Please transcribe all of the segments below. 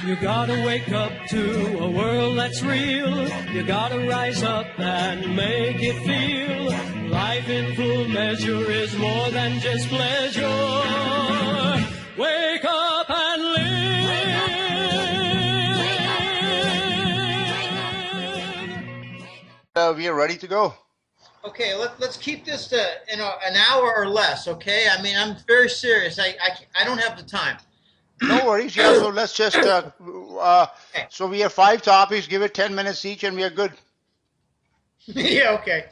You gotta wake up to a world that's real. You gotta rise up and make it feel. Life in full measure is more than just pleasure. Wake up and live. We are ready to go. Okay, let's keep this to an hour or less. Okay, I mean I'm very serious. I don't have the time. No worries. Yeah, so let's just Okay. so we have 5 topics. Give it 10 minutes each, and we are good. Yeah. Okay.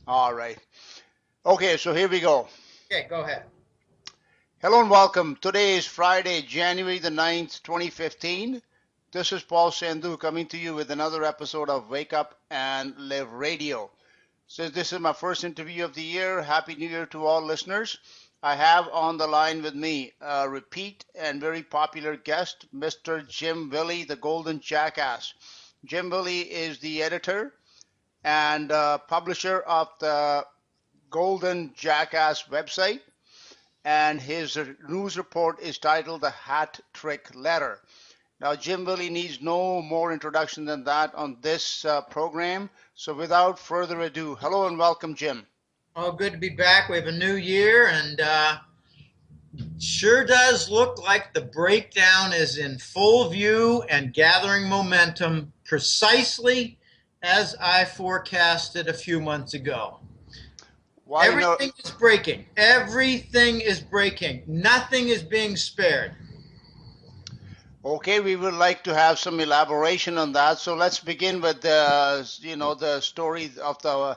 All right. Okay, so here we go. Okay, go ahead. Hello and welcome. Today is Friday, January the 9th, 2015. This is Paul Sandhu coming to you with another episode of Wake Up and Live Radio. Since this is my first interview of the year, Happy New Year to all listeners. I have on the line with me a repeat and very popular guest, Mr. Jim Willie, the Golden Jackass. Jim Willie is the editor and publisher of the Golden Jackass website, and his news report is titled The Hat Trick Letter. Now, Jim Willie needs no more introduction than that on this program. So without further ado, hello and welcome, Jim. Oh, good to be back. We have a new year, and sure does look like the breakdown is in full view and gathering momentum precisely as I forecasted a few months ago. Everything is breaking. Everything is breaking. Nothing is being spared. Okay, we would like to have some elaboration on that. So let's begin with the story of the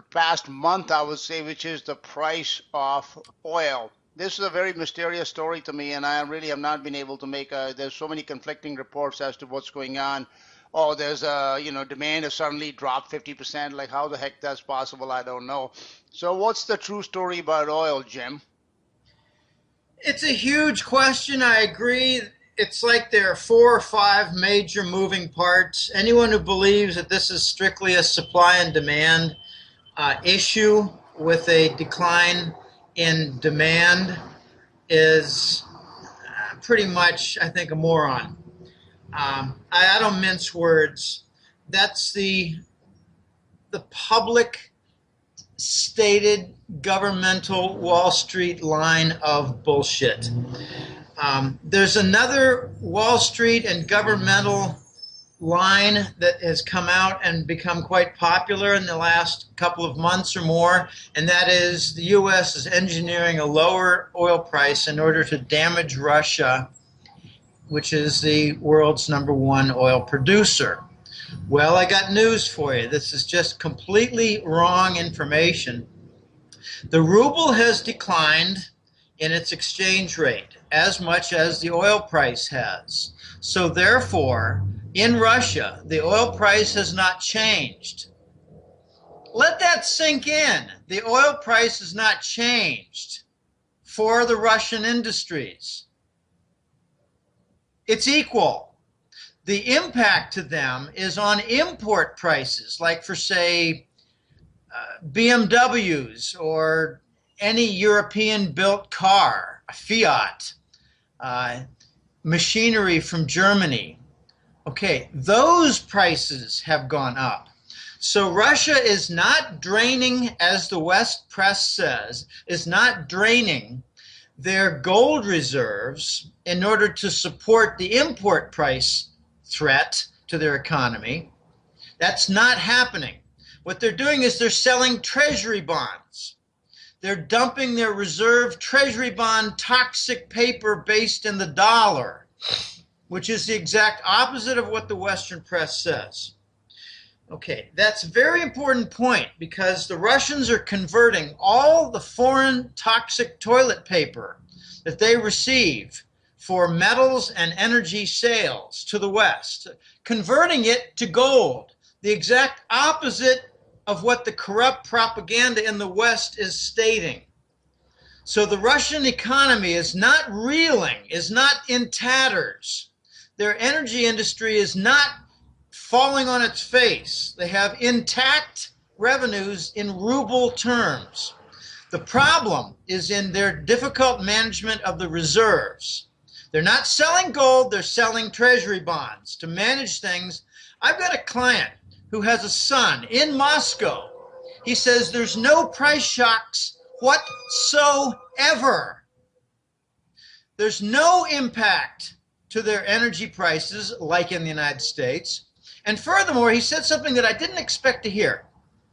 past month, I would say, which is the price of oil. This is a very mysterious story to me, and I really have not been able to make there's so many conflicting reports as to what's going on. Oh, there's demand has suddenly dropped 50%. Like, how the heck that's possible, I don't know. So what's the true story about oil, Jim? It's a huge question. I agree. It's like there are 4 or 5 major moving parts. Anyone who believes that this is strictly a supply and demand issue with a decline in demand is pretty much, I think, a moron. I don't mince words. That's the public stated governmental Wall Street line of bullshit. There's another Wall Street and governmental line that has come out and become quite popular in the last couple of months or more, and that is the U.S. is engineering a lower oil price in order to damage Russia, which is the world's #1 oil producer. Well, I got news for you. This is just completely wrong information. The ruble has declined in its exchange rate as much as the oil price has. So therefore, in Russia, the oil price has not changed. Let that sink in. The oil price has not changed for the Russian industries. It's equal. The impact to them is on import prices, like for, say, BMWs or any European-built car, a Fiat, machinery from Germany. Okay, those prices have gone up. So Russia is not draining, as the West press says, is not draining their gold reserves in order to support the import price threat to their economy. That's not happening. What they're doing is they're selling treasury bonds. They're dumping their reserve treasury bond toxic paper based in the dollar, which is the exact opposite of what the Western press says. Okay, that's a very important point because the Russians are converting all the foreign toxic toilet paper that they receive for metals and energy sales to the West, converting it to gold, the exact opposite of what the corrupt propaganda in the West is stating. So the Russian economy is not reeling, is not in tatters. Their energy industry is not falling on its face. They have intact revenues in ruble terms. The problem is in their difficult management of the reserves. They're not selling gold, they're selling treasury bonds to manage things. I've got a client who has a son in Moscow. He says there's no price shocks whatsoever. There's no impact to their energy prices like in the United States. And furthermore, he said something that I didn't expect to hear.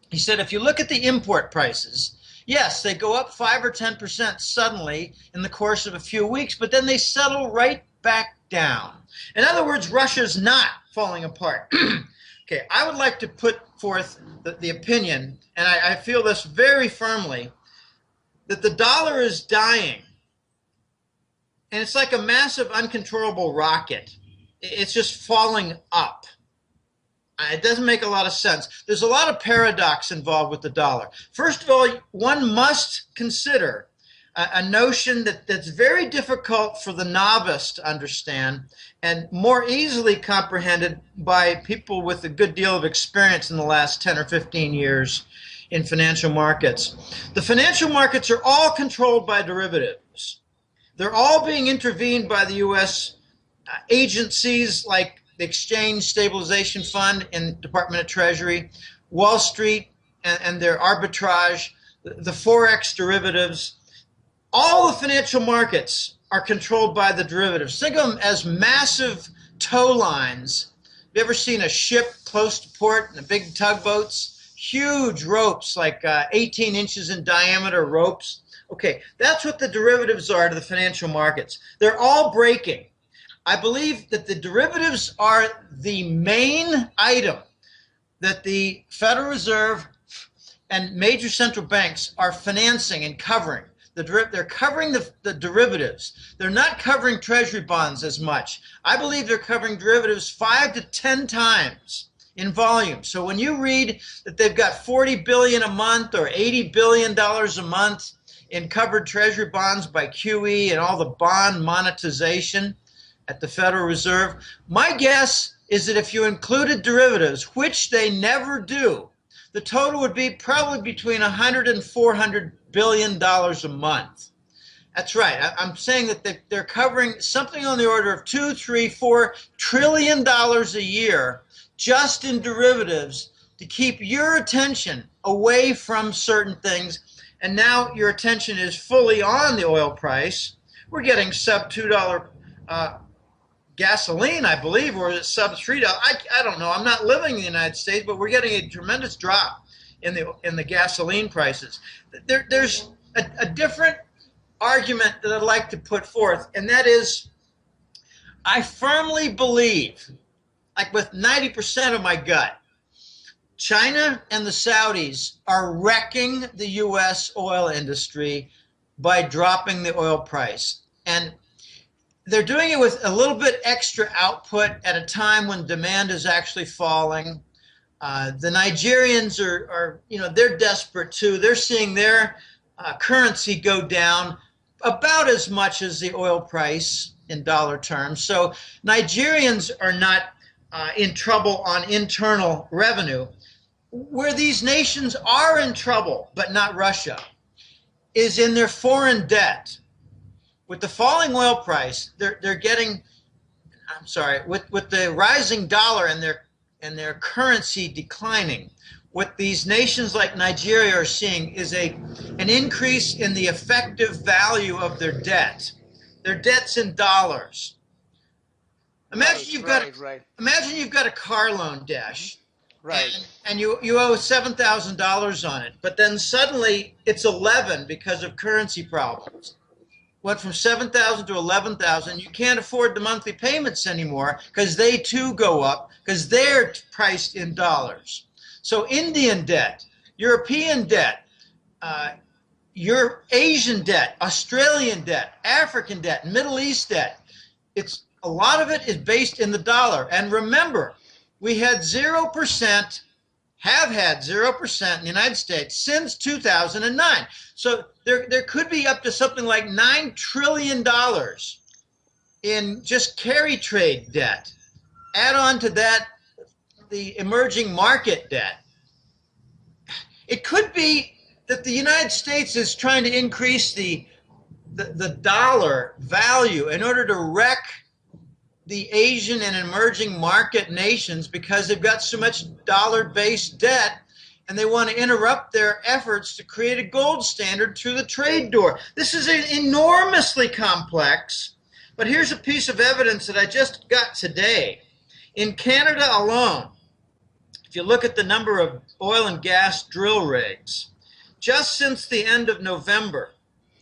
He said if you look at the import prices, yes, they go up 5 or 10% suddenly in the course of a few weeks, but then they settle right back down. In other words, Russia's not falling apart. Okay, I would like to put forth the opinion, and I feel this very firmly, that the dollar is dying. And it's like a massive uncontrollable rocket. It's just falling up. It doesn't make a lot of sense. There's a lot of paradox involved with the dollar. First of all, one must consider a notion that's very difficult for the novice to understand and more easily comprehended by people with a good deal of experience in the last 10 or 15 years in financial markets. The financial markets are all controlled by derivatives. They're all being intervened by the U.S. Agencies like the Exchange Stabilization Fund and Department of Treasury, Wall Street and their arbitrage, the Forex derivatives. All the financial markets are controlled by the derivatives. Think of them as massive tow lines. Have you ever seen a ship close to port and the big tugboats? Huge ropes, like 18 inches in diameter ropes. Okay, that's what the derivatives are to the financial markets. They're all breaking. I believe that the derivatives are the main item that the Federal Reserve and major central banks are financing and covering. They're covering the derivatives. They're not covering treasury bonds as much. I believe they're covering derivatives 5 to 10 times in volume. So when you read that they've got $40 billion a month or $80 billion a month in covered treasury bonds by QE and all the bond monetization at the Federal Reserve, my guess is that if you included derivatives, which they never do, the total would be probably between $100 and $400 billion a month. That's right. I'm saying that they're covering something on the order of $2, $3, $4 trillion a year just in derivatives to keep your attention away from certain things. And now your attention is fully on the oil price. We're getting sub $2 gasoline, I believe, or is it sub $3? I don't know. I'm not living in the United States, but we're getting a tremendous drop in the gasoline prices. There's a different argument that I'd like to put forth, and that is, I firmly believe, like with 90% of my gut, China and the Saudis are wrecking the U.S. oil industry by dropping the oil price. And they're doing it with a little bit extra output at a time when demand is actually falling. The Nigerians are, they're desperate too. They're seeing their currency go down about as much as the oil price in dollar terms. So Nigerians are not in trouble on internal revenue. Where these nations are in trouble, but not Russia, is in their foreign debt. With the falling oil price, they're getting, with the rising dollar and their currency declining, what these nations like Nigeria are seeing is an increase in the effective value of their debt. Their debt's in dollars. Imagine you've got a car loan, Dash. Right. And you owe $7,000 on it, but then suddenly it's 11 because of currency problems. Went from 7,000 to 11,000. You can't afford the monthly payments anymore because they too go up because they're priced in dollars. So Indian debt, European debt, your Asian debt, Australian debt, African debt, Middle East debt. A lot of it is based in the dollar. And remember, we had 0%, have had 0% in the United States since 2009. So there could be up to something like $9 trillion in just carry trade debt. Add on to that the emerging market debt. It could be that the United States is trying to increase the the dollar value in order to wreck the Asian and emerging market nations because they've got so much dollar-based debt, and they want to interrupt their efforts to create a gold standard through the trade door. This is enormously complex, but here's a piece of evidence that I just got today. In Canada alone, if you look at the number of oil and gas drill rigs, just since the end of November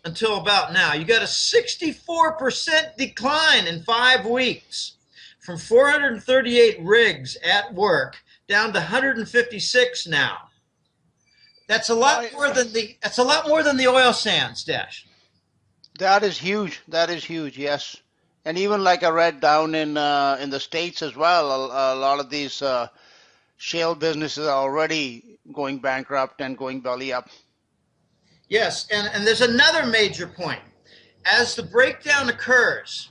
until about now, you got a 64% decline in 5 weeks, from 438 rigs at work down to 156 now. That's a lot more than the oil sands, Dash. That is huge. That is huge. Yes, and even like I read down in the States as well, a lot of these shale businesses are already going bankrupt and going belly up. Yes, and there's another major point. As the breakdown occurs,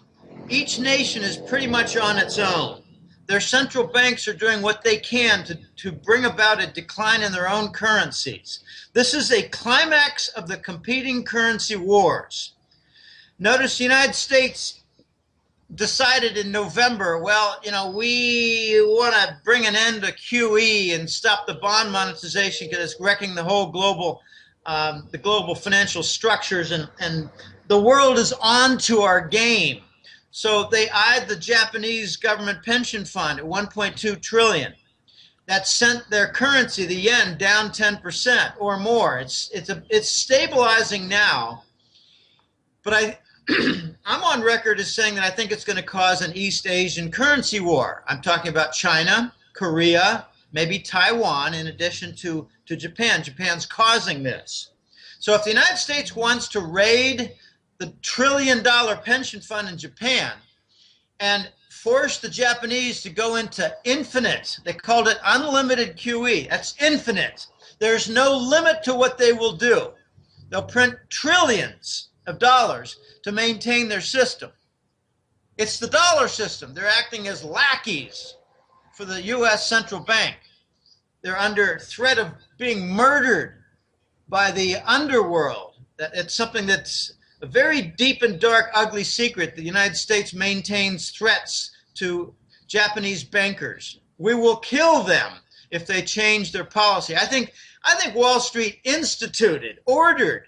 each nation is pretty much on its own. Their central banks are doing what they can to bring about a decline in their own currencies. This is a climax of the competing currency wars. Notice the United States decided in November, well, we want to bring an end to QE and stop the bond monetization because it's wrecking the whole global financial structures, and the world is on to our game. So they eyed the Japanese government pension fund at 1.2 trillion. That sent their currency, the yen, down 10% or more. It's stabilizing now, but I'm on record as saying that I think it's going to cause an East Asian currency war. I'm talking about China, Korea, maybe Taiwan, in addition to Japan. Japan's causing this. So if the United States wants to raid the $1 trillion pension fund in Japan and force the Japanese to go into infinite, they called it unlimited QE. That's infinite. There's no limit to what they will do. They'll print trillions of dollars to maintain their system. It's the dollar system. They're acting as lackeys for the U.S. central bank. They're under threat of being murdered by the underworld. It's something that's a very deep and dark, ugly secret. The United States maintains threats to Japanese bankers. We will kill them if they change their policy. I think Wall Street ordered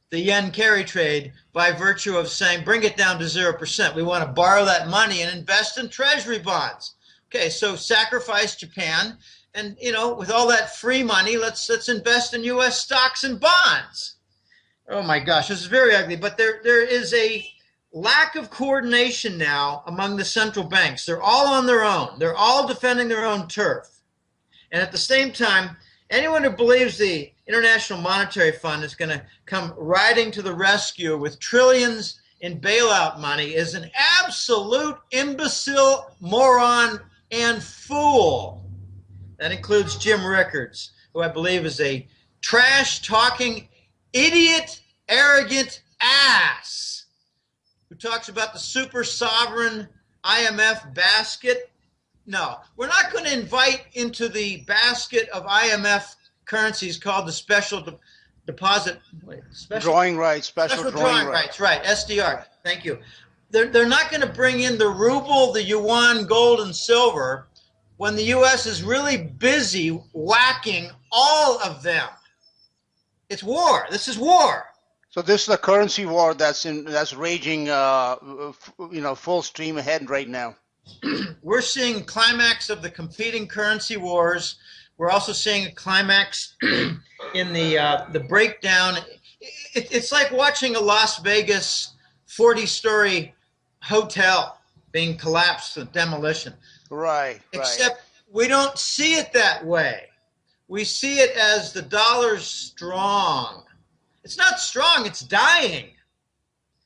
the yen carry trade by virtue of saying, bring it down to 0%. We want to borrow that money and invest in treasury bonds. Okay, so sacrifice Japan, and with all that free money, let's invest in U.S. stocks and bonds. Oh my gosh, this is very ugly. But there is a lack of coordination now among the central banks. They're all on their own. They're all defending their own turf. And at the same time, anyone who believes the International Monetary Fund is going to come riding to the rescue with trillions in bailout money is an absolute imbecile, moron, and fool. That includes Jim Rickards, who I believe is a trash-talking, idiot, arrogant ass who talks about the super sovereign IMF basket. No, we're not going to invite into the basket of IMF currencies called the special drawing rights, right, SDR. Thank you. They're not going to bring in the ruble, the yuan, gold, and silver when the U.S. is really busy whacking all of them. It's war. This is war. So this is a currency war that's raging, full stream ahead right now. We're seeing climax of the competing currency wars. We're also seeing a climax in the breakdown. It's like watching a Las Vegas 40-story hotel being collapsed to demolition. Right. Except we don't see it that way. We see it as the dollar's strong. It's not strong. It's dying.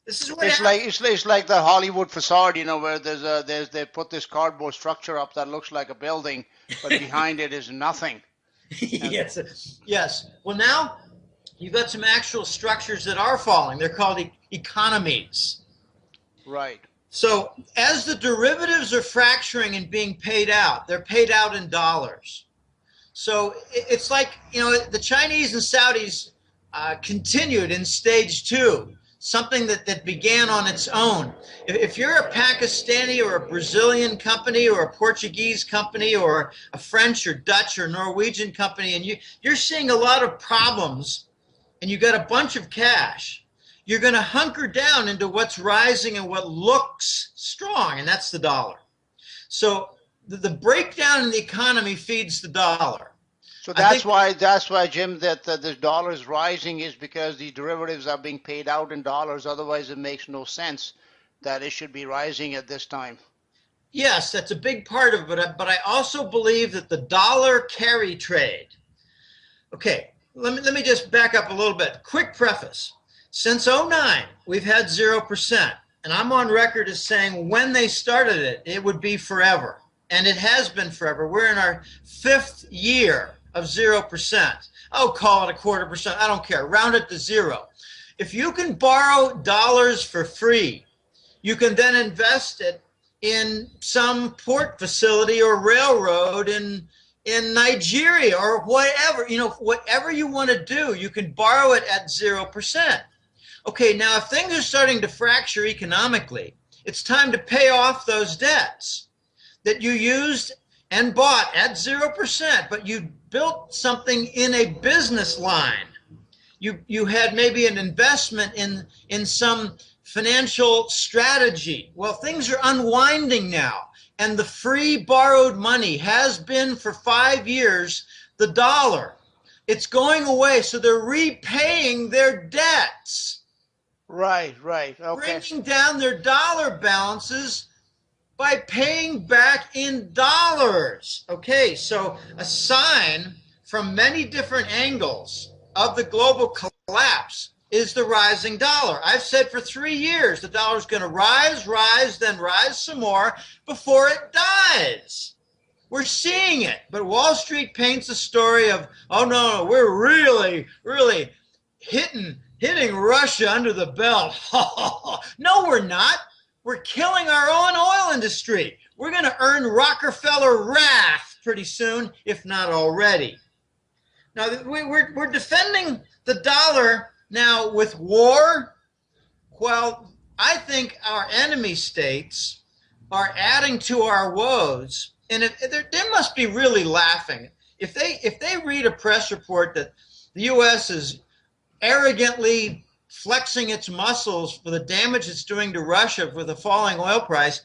This is what it's like the Hollywood facade, where they put this cardboard structure up that looks like a building, but behind it is nothing. Yes. Well, now you've got some actual structures that are falling. They're called economies. Right. So as the derivatives are fracturing and being paid out, they're paid out in dollars. So it's like, the Chinese and Saudis continued in stage 2 something that began on its own. If you're a Pakistani or a Brazilian company or a Portuguese company or a French or Dutch or Norwegian company, and you're seeing a lot of problems and you got a bunch of cash, you're going to hunker down into what's rising and what looks strong, and that's the dollar. So the breakdown in the economy feeds the dollar. So that's why, Jim, that the dollar is rising, is because the derivatives are being paid out in dollars. Otherwise, it makes no sense that it should be rising at this time. Yes, that's a big part of it, but I also believe that the dollar carry trade. Okay, let me just back up a little bit. Quick preface. Since 2009, we've had 0%, and I'm on record as saying when they started it, it would be forever, and it has been forever. We're in our 5th year of 0%. Oh, call it a 1/4%. I don't care. Round it to 0. If you can borrow dollars for free, you can then invest it in some port facility or railroad in Nigeria or whatever. Whatever you want to do, you can borrow it at 0%. Okay, now if things are starting to fracture economically, it's time to pay off those debts that you used and bought at 0%, but you built something in a business line. You had maybe an investment in some financial strategy. Well, things are unwinding now, and the free borrowed money has been for 5 years the dollar. It's going away, so they're repaying their debts. Right, okay. Bringing down their dollar balances by paying back in dollars. Okay, so a sign from many different angles of the global collapse is the rising dollar. I've said for 3 years the dollar's going to rise, then rise some more before it dies. We're seeing it, but Wall Street paints a story of, oh no, we're really hitting Russia under the belt. No, we're not. We're killing our own oil industry. We're going to earn Rockefeller wrath pretty soon, if not already. Now, we're defending the dollar now with war. Well, I think our enemy states are adding to our woes, and they must be really laughing. If they read a press report that the U.S. is arrogantly flexing its muscles for the damage it's doing to Russia with a falling oil price,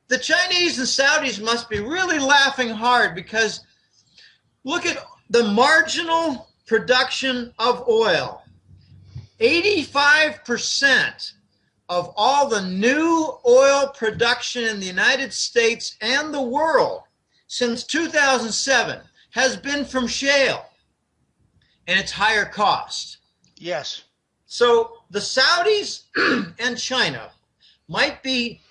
the Chinese and Saudis must be really laughing hard, because look at the marginal production of oil. 85% of all the new oil production in the United States and the world since 2007 has been from shale, and it's higher cost. Yes. So the Saudis and China might be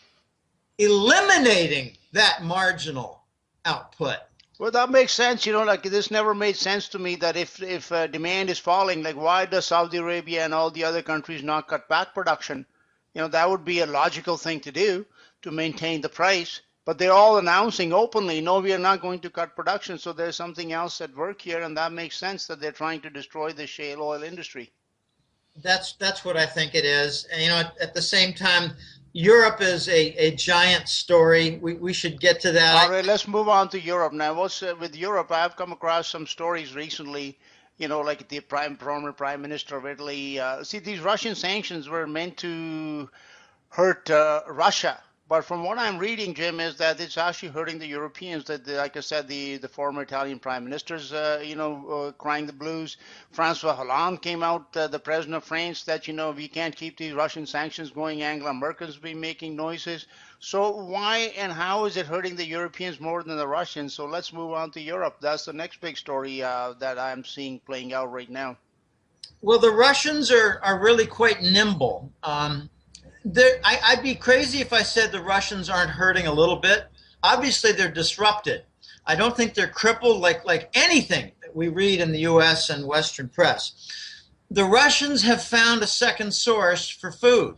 eliminating that marginal output. Well, that makes sense. Like, this never made sense to me, that if demand is falling, like, why does Saudi Arabia and all the other countries not cut back production? That would be a logical thing to do to maintain the price. But they're all announcing openly, no, we are not going to cut production. So there's something else at work here, and that makes sense that they're trying to destroy the shale oil industry. That's what I think it is. And, at the same time, Europe is a giant story. We should get to that. All right, let's move on to Europe now. With Europe, I've come across some stories recently, like the former Prime Minister of Italy. These Russian sanctions were meant to hurt Russia. But from what I'm reading, Jim, is that it's actually hurting the Europeans. That, like I said, the former Italian Prime Minister's, crying the blues. François Hollande came out, the president of France, that, we can't keep these Russian sanctions going. Angela Merkel's been making noises. So why and how is it hurting the Europeans more than the Russians? So let's move on to Europe. That's the next big story that I'm seeing playing out right now. Well, the Russians are really quite nimble. I'd be crazy if I said the Russians aren't hurting a little bit. Obviously, they're disrupted. I don't think they're crippled like anything that we read in the U.S. and Western press. The Russians have found a second source for food.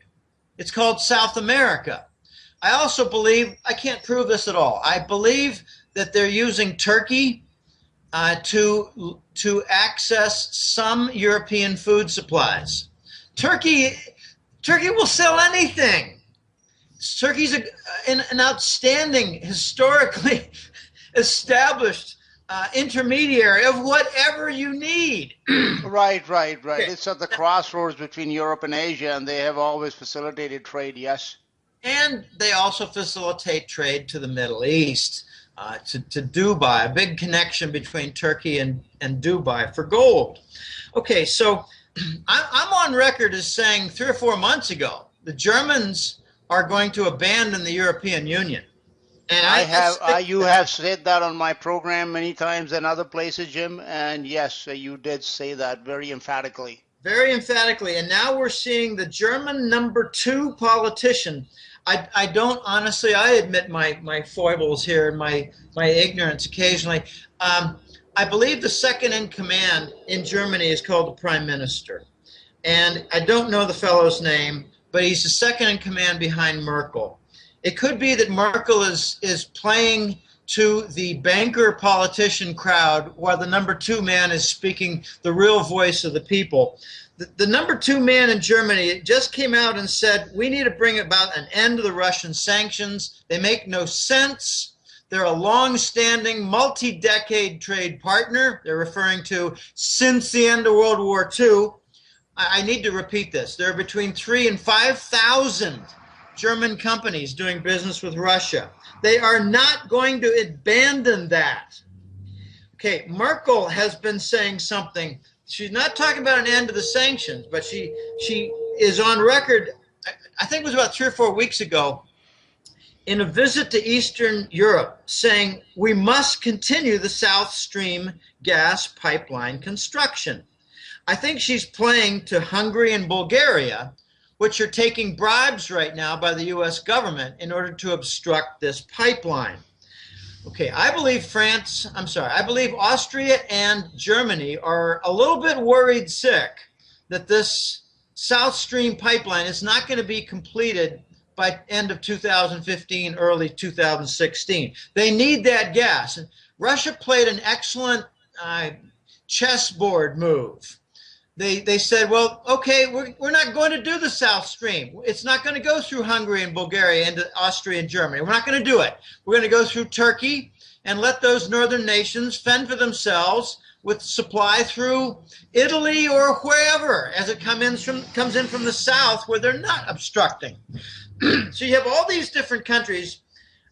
It's called South America. I also believe, I can't prove this at all, I believe that they're using Turkey to access some European food supplies. Turkey Turkey will sell anything. Turkey's an outstanding, historically established intermediary of whatever you need. Right. Okay. Okay. It's at the crossroads between Europe and Asia, and they have always facilitated trade, yes. And they also facilitate trade to the Middle East, to Dubai, a big connection between Turkey and Dubai for gold. Okay, so I'm on record as saying 3 or 4 months ago, the Germans are going to abandon the European Union. And you have said that on my program many times and other places, Jim, and yes, you did say that very emphatically. Very emphatically, and now we're seeing the German #2 politician. I don't honestly, I admit my foibles here and my ignorance occasionally. I believe the second in command in Germany is called the Prime Minister. And I don't know the fellow's name, but he's the second in command behind Merkel. It could be that Merkel is playing to the banker politician crowd while the #2 man is speaking the real voice of the people. The #2 man in Germany just came out and said, we need to bring about an end to the Russian sanctions. They make no sense. They're a long-standing, multi-decade trade partner. They're referring to since the end of World War II. I need to repeat this. There are between 3,000 and 5,000 German companies doing business with Russia. They are not going to abandon that. Okay, Merkel has been saying something. She's not talking about an end to the sanctions, but she is on record, I think it was about 3 or 4 weeks ago, in a visit to Eastern Europe, saying we must continue the South Stream gas pipeline construction. I think she's playing to Hungary and Bulgaria, which are taking bribes right now by the U.S. government in order to obstruct this pipeline. Okay, I believe Austria and Germany are a little bit worried sick that this South Stream pipeline is not going to be completed by end of 2015, early 2016. They need that gas. Russia played an excellent chessboard move. They said, well, okay, we're not going to do the South Stream. It's not going to go through Hungary and Bulgaria into Austria and Germany. We're not going to do it. We're going to go through Turkey and let those northern nations fend for themselves with supply through Italy or wherever as it comes in from the south where they're not obstructing. So you have all these different countries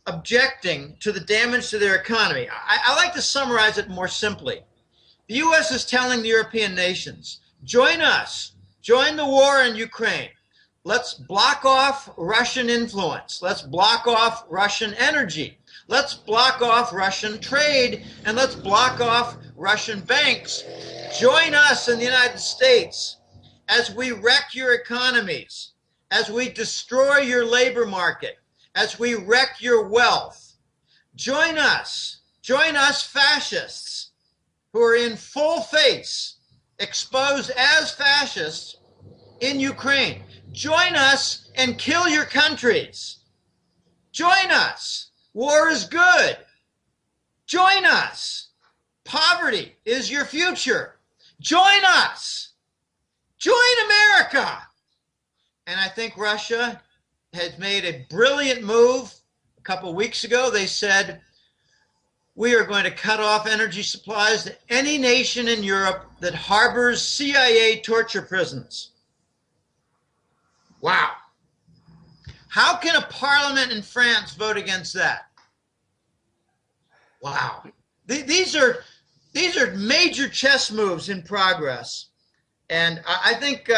objecting to the damage to their economy. I like to summarize it more simply. The U.S. is telling the European nations, join us, join the war in Ukraine. Let's block off Russian influence. Let's block off Russian energy. Let's block off Russian trade, and let's block off Russian banks. Join us in the United States as we wreck your economies, as we destroy your labor market, as we wreck your wealth. Join us fascists who are in full face, exposed as fascists in Ukraine. Join us and kill your countries. Join us. War is good. Join us. Poverty is your future. Join us. Join America. And I think Russia has made a brilliant move. A couple of weeks ago, they said, we are going to cut off energy supplies to any nation in Europe that harbors CIA torture prisons. Wow. How can a parliament in France vote against that? Wow. These are major chess moves in progress. And I think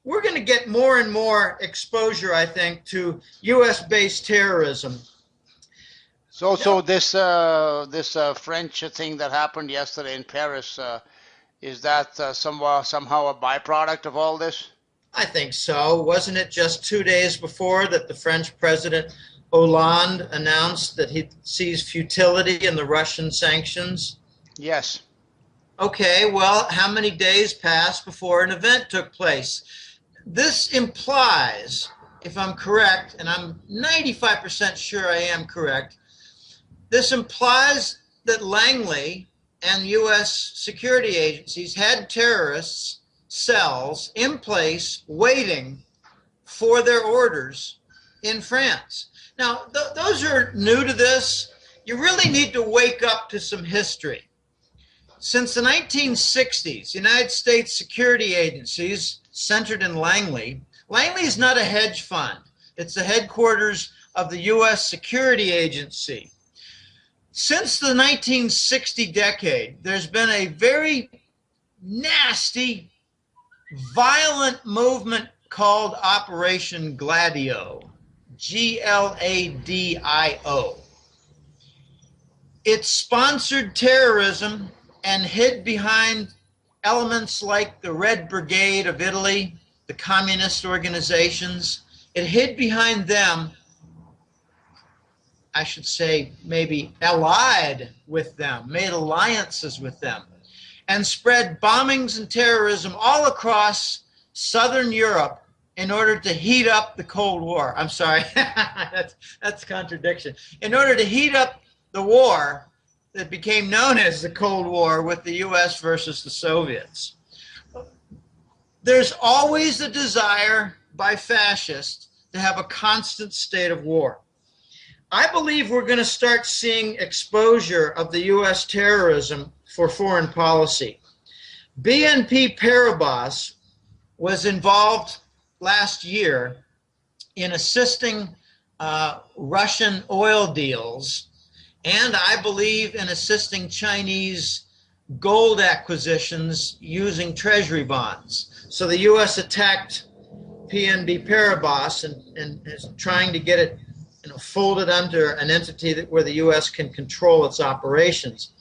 we're going to get more and more exposure, I think, to U.S.-based terrorism. So this French thing that happened yesterday in Paris, is that somehow a byproduct of all this? I think so. Wasn't it just 2 days before that the French President Hollande announced that he sees futility in the Russian sanctions? Yes. Okay, well, how many days passed before an event took place? This implies, if I'm correct, and I'm 95% sure I am correct, this implies that Langley and U.S. security agencies had terrorists cells in place waiting for their orders in France. Now, those who are new to this, you really need to wake up to some history. Since the 1960s, United States security agencies centered in Langley. Langley is not a hedge fund. It's the headquarters of the U.S. Security Agency. Since the 1960 decade, there's been a very nasty, violent movement called Operation Gladio, Gladio. It sponsored terrorism and hid behind elements like the Red Brigade of Italy, the communist organizations. It hid behind them, I should say, maybe allied with them, made alliances with them, and spread bombings and terrorism all across Southern Europe in order to heat up the Cold War. I'm sorry, that's contradiction. In order to heat up the war that became known as the Cold War with the U.S. versus the Soviets. There's always a desire by fascists to have a constant state of war. I believe we're going to start seeing exposure of the U.S. terrorism for foreign policy. BNP Paribas was involved last year in assisting Russian oil deals, and I believe in assisting Chinese gold acquisitions using treasury bonds. So the U.S. attacked BNP Paribas and is trying to get it folded under an entity where the U.S. can control its operations.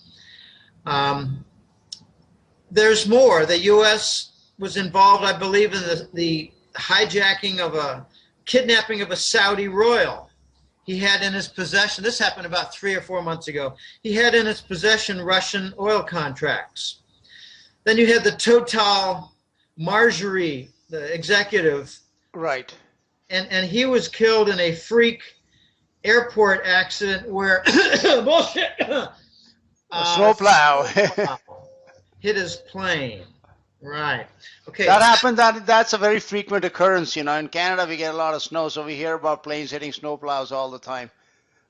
There's more. The U.S. was involved, I believe, in the hijacking of kidnapping of a Saudi royal. He had in his possession, this happened about 3 or 4 months ago, he had in his possession Russian oil contracts. Then you had the Total Marjorie, the executive. Right. And he was killed in a freak airport accident where bullshit. A snowplow hit his plane. Right. Okay. That happened. That's a very frequent occurrence. You know, in Canada we get a lot of snow, so we hear about planes hitting snowplows all the time.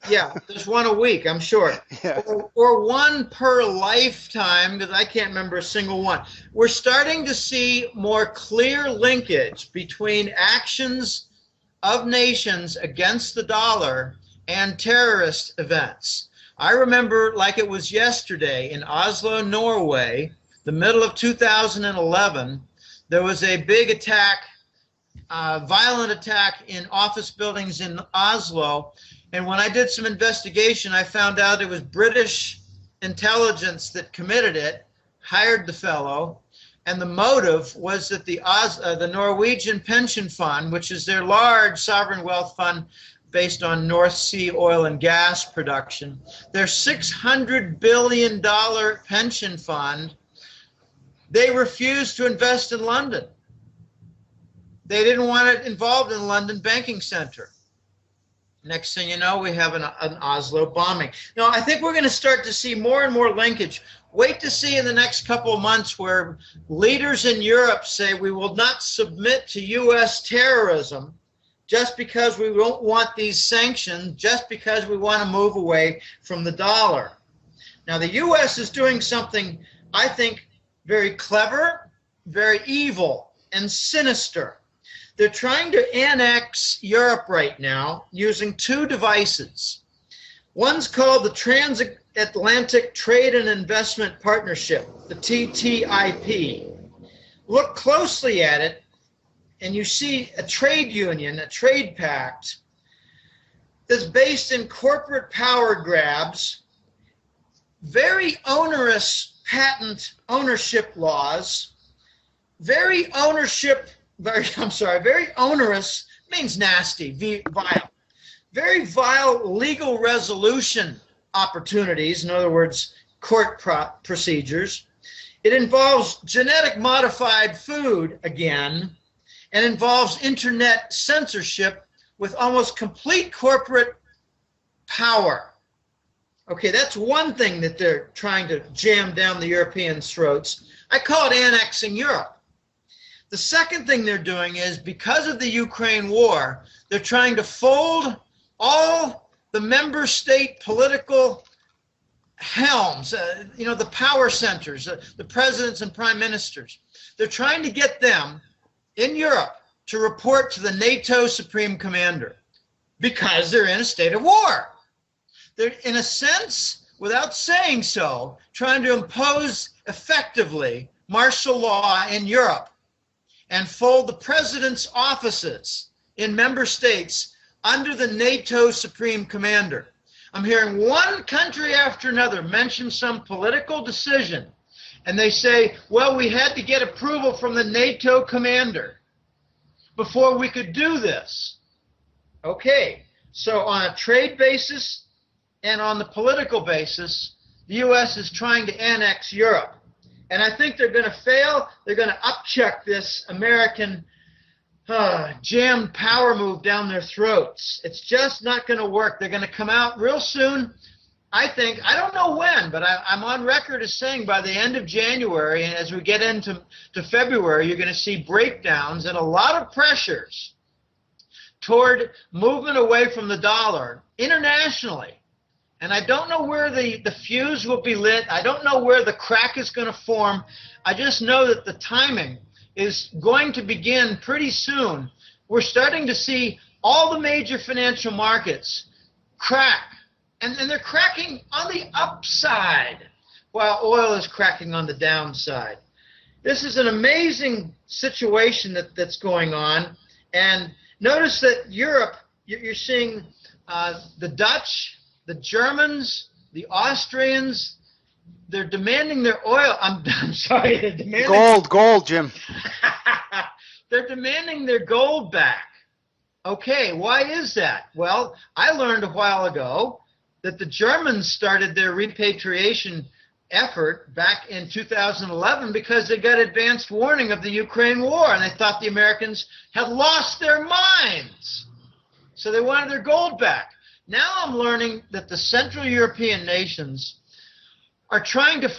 Yeah, there's one a week, I'm sure. Yeah. Or one per lifetime, because I can't remember a single one. We're starting to see more clear linkage between actions of nations against the dollar and terrorist events. I remember like it was yesterday in Oslo, Norway, the middle of 2011, there was a big attack, violent attack in office buildings in Oslo. And when I did some investigation, I found out it was British intelligence that committed it, hired the fellow, and the motive was that the Norwegian pension fund, which is their large sovereign wealth fund based on North Sea oil and gas production, their $600 billion pension fund, they refused to invest in London. They didn't want it involved in the London banking center. Next thing you know, we have an Oslo bombing. Now, I think we're going to start to see more and more linkage. Wait to see in the next couple of months where leaders in Europe say we will not submit to U.S. terrorism just because we don't want these sanctions, just because we want to move away from the dollar. Now, the U.S. is doing something, I think, very clever, very evil, and sinister. They're trying to annex Europe right now using 2 devices. One's called the Transatlantic Trade and Investment Partnership, the TTIP. Look closely at it, and you see a trade union, a trade pact, that's based in corporate power grabs, very onerous patent ownership laws, very onerous means nasty, vile. Very vile legal resolution opportunities, in other words, court procedures. It involves genetic modified food again, and involves internet censorship with almost complete corporate power. Okay, that's one thing that they're trying to jam down the Europeans' throats. I call it annexing Europe. The second thing they're doing is, because of the Ukraine war, they're trying to fold all the member state political helms, the power centers, the presidents and prime ministers. They're trying to get them in Europe to report to the NATO Supreme Commander because they're in a state of war. They're, in a sense, without saying so, trying to impose effectively martial law in Europe and fold the president's offices in member states under the NATO Supreme Commander. I'm hearing one country after another mention some political decision, and they say, well, we had to get approval from the NATO commander before we could do this. Okay, so on a trade basis and on the political basis, the U.S. is trying to annex Europe. And I think they're going to fail. They're going to upchuck this American jammed power move down their throats. It's just not going to work. They're going to come out real soon. I think, I don't know when, but I'm on record as saying by the end of January, and as we get into February, you're going to see breakdowns and a lot of pressures toward movement away from the dollar internationally. And I don't know where the fuse will be lit. I don't know where the crack is going to form. I just know that the timing is going to begin pretty soon. We're starting to see all the major financial markets crack. And they're cracking on the upside while oil is cracking on the downside. This is an amazing situation that's going on. And notice that Europe, you're seeing the Dutch, the Germans, the Austrians, they're demanding their oil. I'm sorry. They're demanding Gold, Jim. They're demanding their gold back. Okay, why is that? Well, I learned a while ago that the Germans started their repatriation effort back in 2011 because they got advanced warning of the Ukraine war, and they thought the Americans had lost their minds. So they wanted their gold back. Now I'm learning that the Central European nations are trying to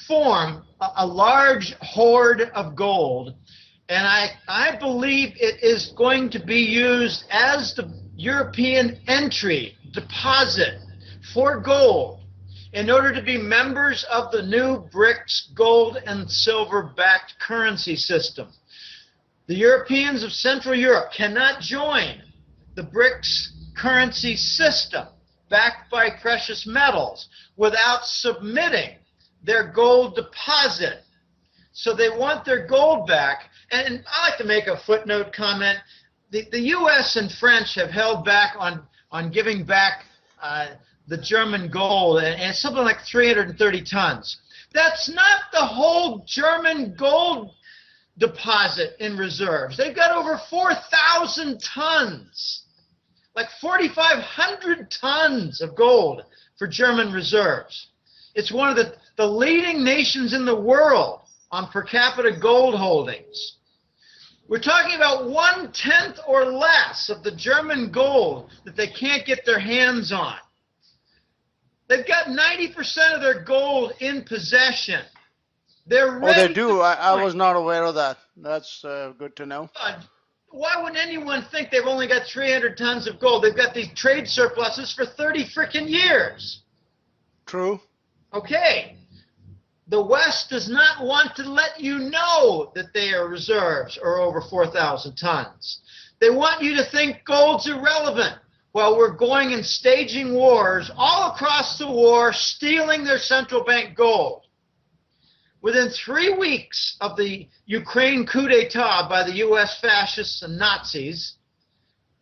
form a large hoard of gold, and I believe it is going to be used as the European entry deposit for gold in order to be members of the new BRICS gold and silver backed currency system. The Europeans of Central Europe cannot join the BRICS currency system backed by precious metals without submitting their gold deposit. So they want their gold back. And I like to make a footnote comment. The U.S. and French have held back on giving back the German gold, and it's something like 330 tons. That's not the whole German gold deposit in reserves. They've got over 4,000 tons, like 4,500 tons of gold for German reserves. It's one of the leading nations in the world on per capita gold holdings. We're talking about 1/10 or less of the German gold that they can't get their hands on. They've got 90% of their gold in possession. They're ready. Oh, they do? I was not aware of that. That's good to know. Why would anyone think they've only got 300 tons of gold? They've got these trade surpluses for 30 freaking years. True. Okay. The West does not want to let you know that their reserves are over 4,000 tons. They want you to think gold's irrelevant while we're going and staging wars all across the war, stealing their central bank gold. Within 3 weeks of the Ukraine coup d'etat by the U.S. fascists and Nazis,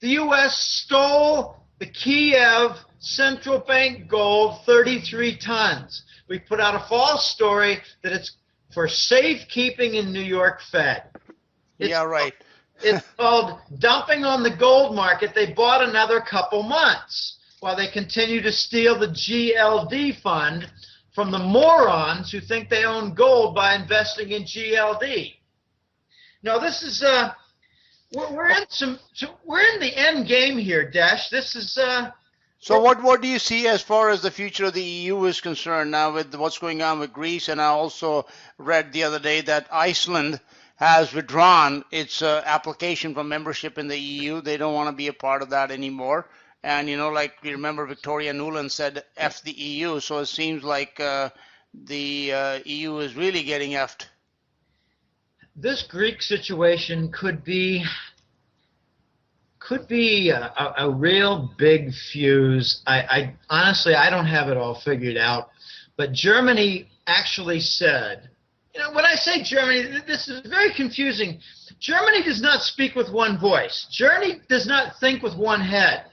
the U.S. stole the Kiev central bank gold 33 tons. We put out a false story that it's for safekeeping in New York Fed. Yeah, right. It's called dumping on the gold market. They bought another couple months while they continue to steal the GLD fund from the morons who think they own gold by investing in GLD. Now, this is we're in the end game here, Dash. This is So what do you see as far as the future of the EU is concerned now with what's going on with Greece? And I also read the other day that Iceland has withdrawn its application for membership in the EU. They don't want to be a part of that anymore. And, like you remember Victoria Nuland said, F the EU. So it seems like the EU is really getting effed. This Greek situation could be a real big fuse. I honestly, I don't have it all figured out. But Germany actually said, when I say Germany, this is very confusing. Germany does not speak with one voice. Germany does not think with one head.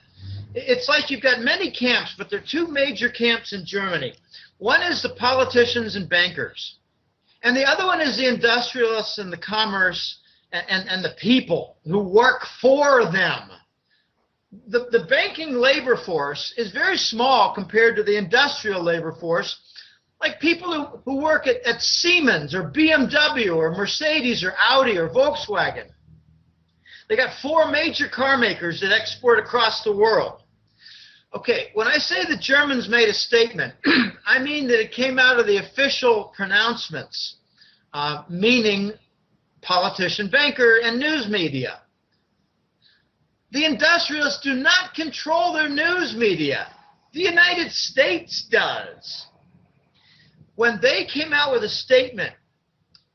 It's like you've got many camps, but there are two major camps in Germany. One is the politicians and bankers, and the other one is the industrialists and the commerce and the people who work for them. The banking labor force is very small compared to the industrial labor force, like people who work at Siemens or BMW or Mercedes or Audi or Volkswagen. They got 4 major car makers that export across the world. Okay, when I say the Germans made a statement, I mean that it came out of the official pronouncements, meaning politician, banker, and news media. The industrialists do not control their news media. The United States does. When they came out with a statement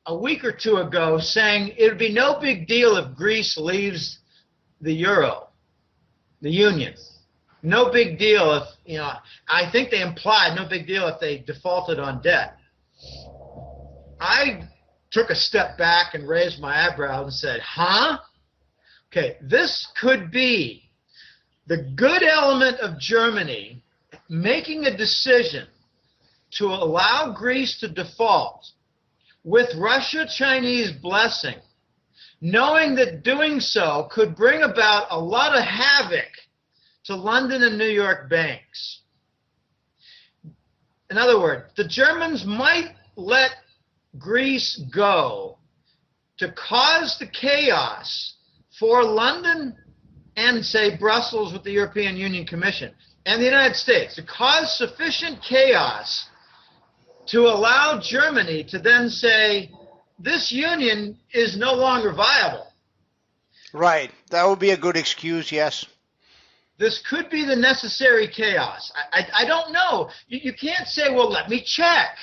a week or two ago saying it would be no big deal if Greece leaves the euro, the union. No big deal if, I think they implied no big deal if they defaulted on debt. I took a step back and raised my eyebrows and said, huh? Okay, this could be the good element of Germany making a decision to allow Greece to default with Russia-Chinese blessing, knowing that doing so could bring about a lot of havoc to London and New York banks. In other words, the Germans might let Greece go to cause the chaos for London and, say, Brussels with the European Union Commission and the United States, to cause sufficient chaos to allow Germany to then say, this union is no longer viable. Right. That would be a good excuse, yes. This could be the necessary chaos. I don't know. You can't say, well, let me check.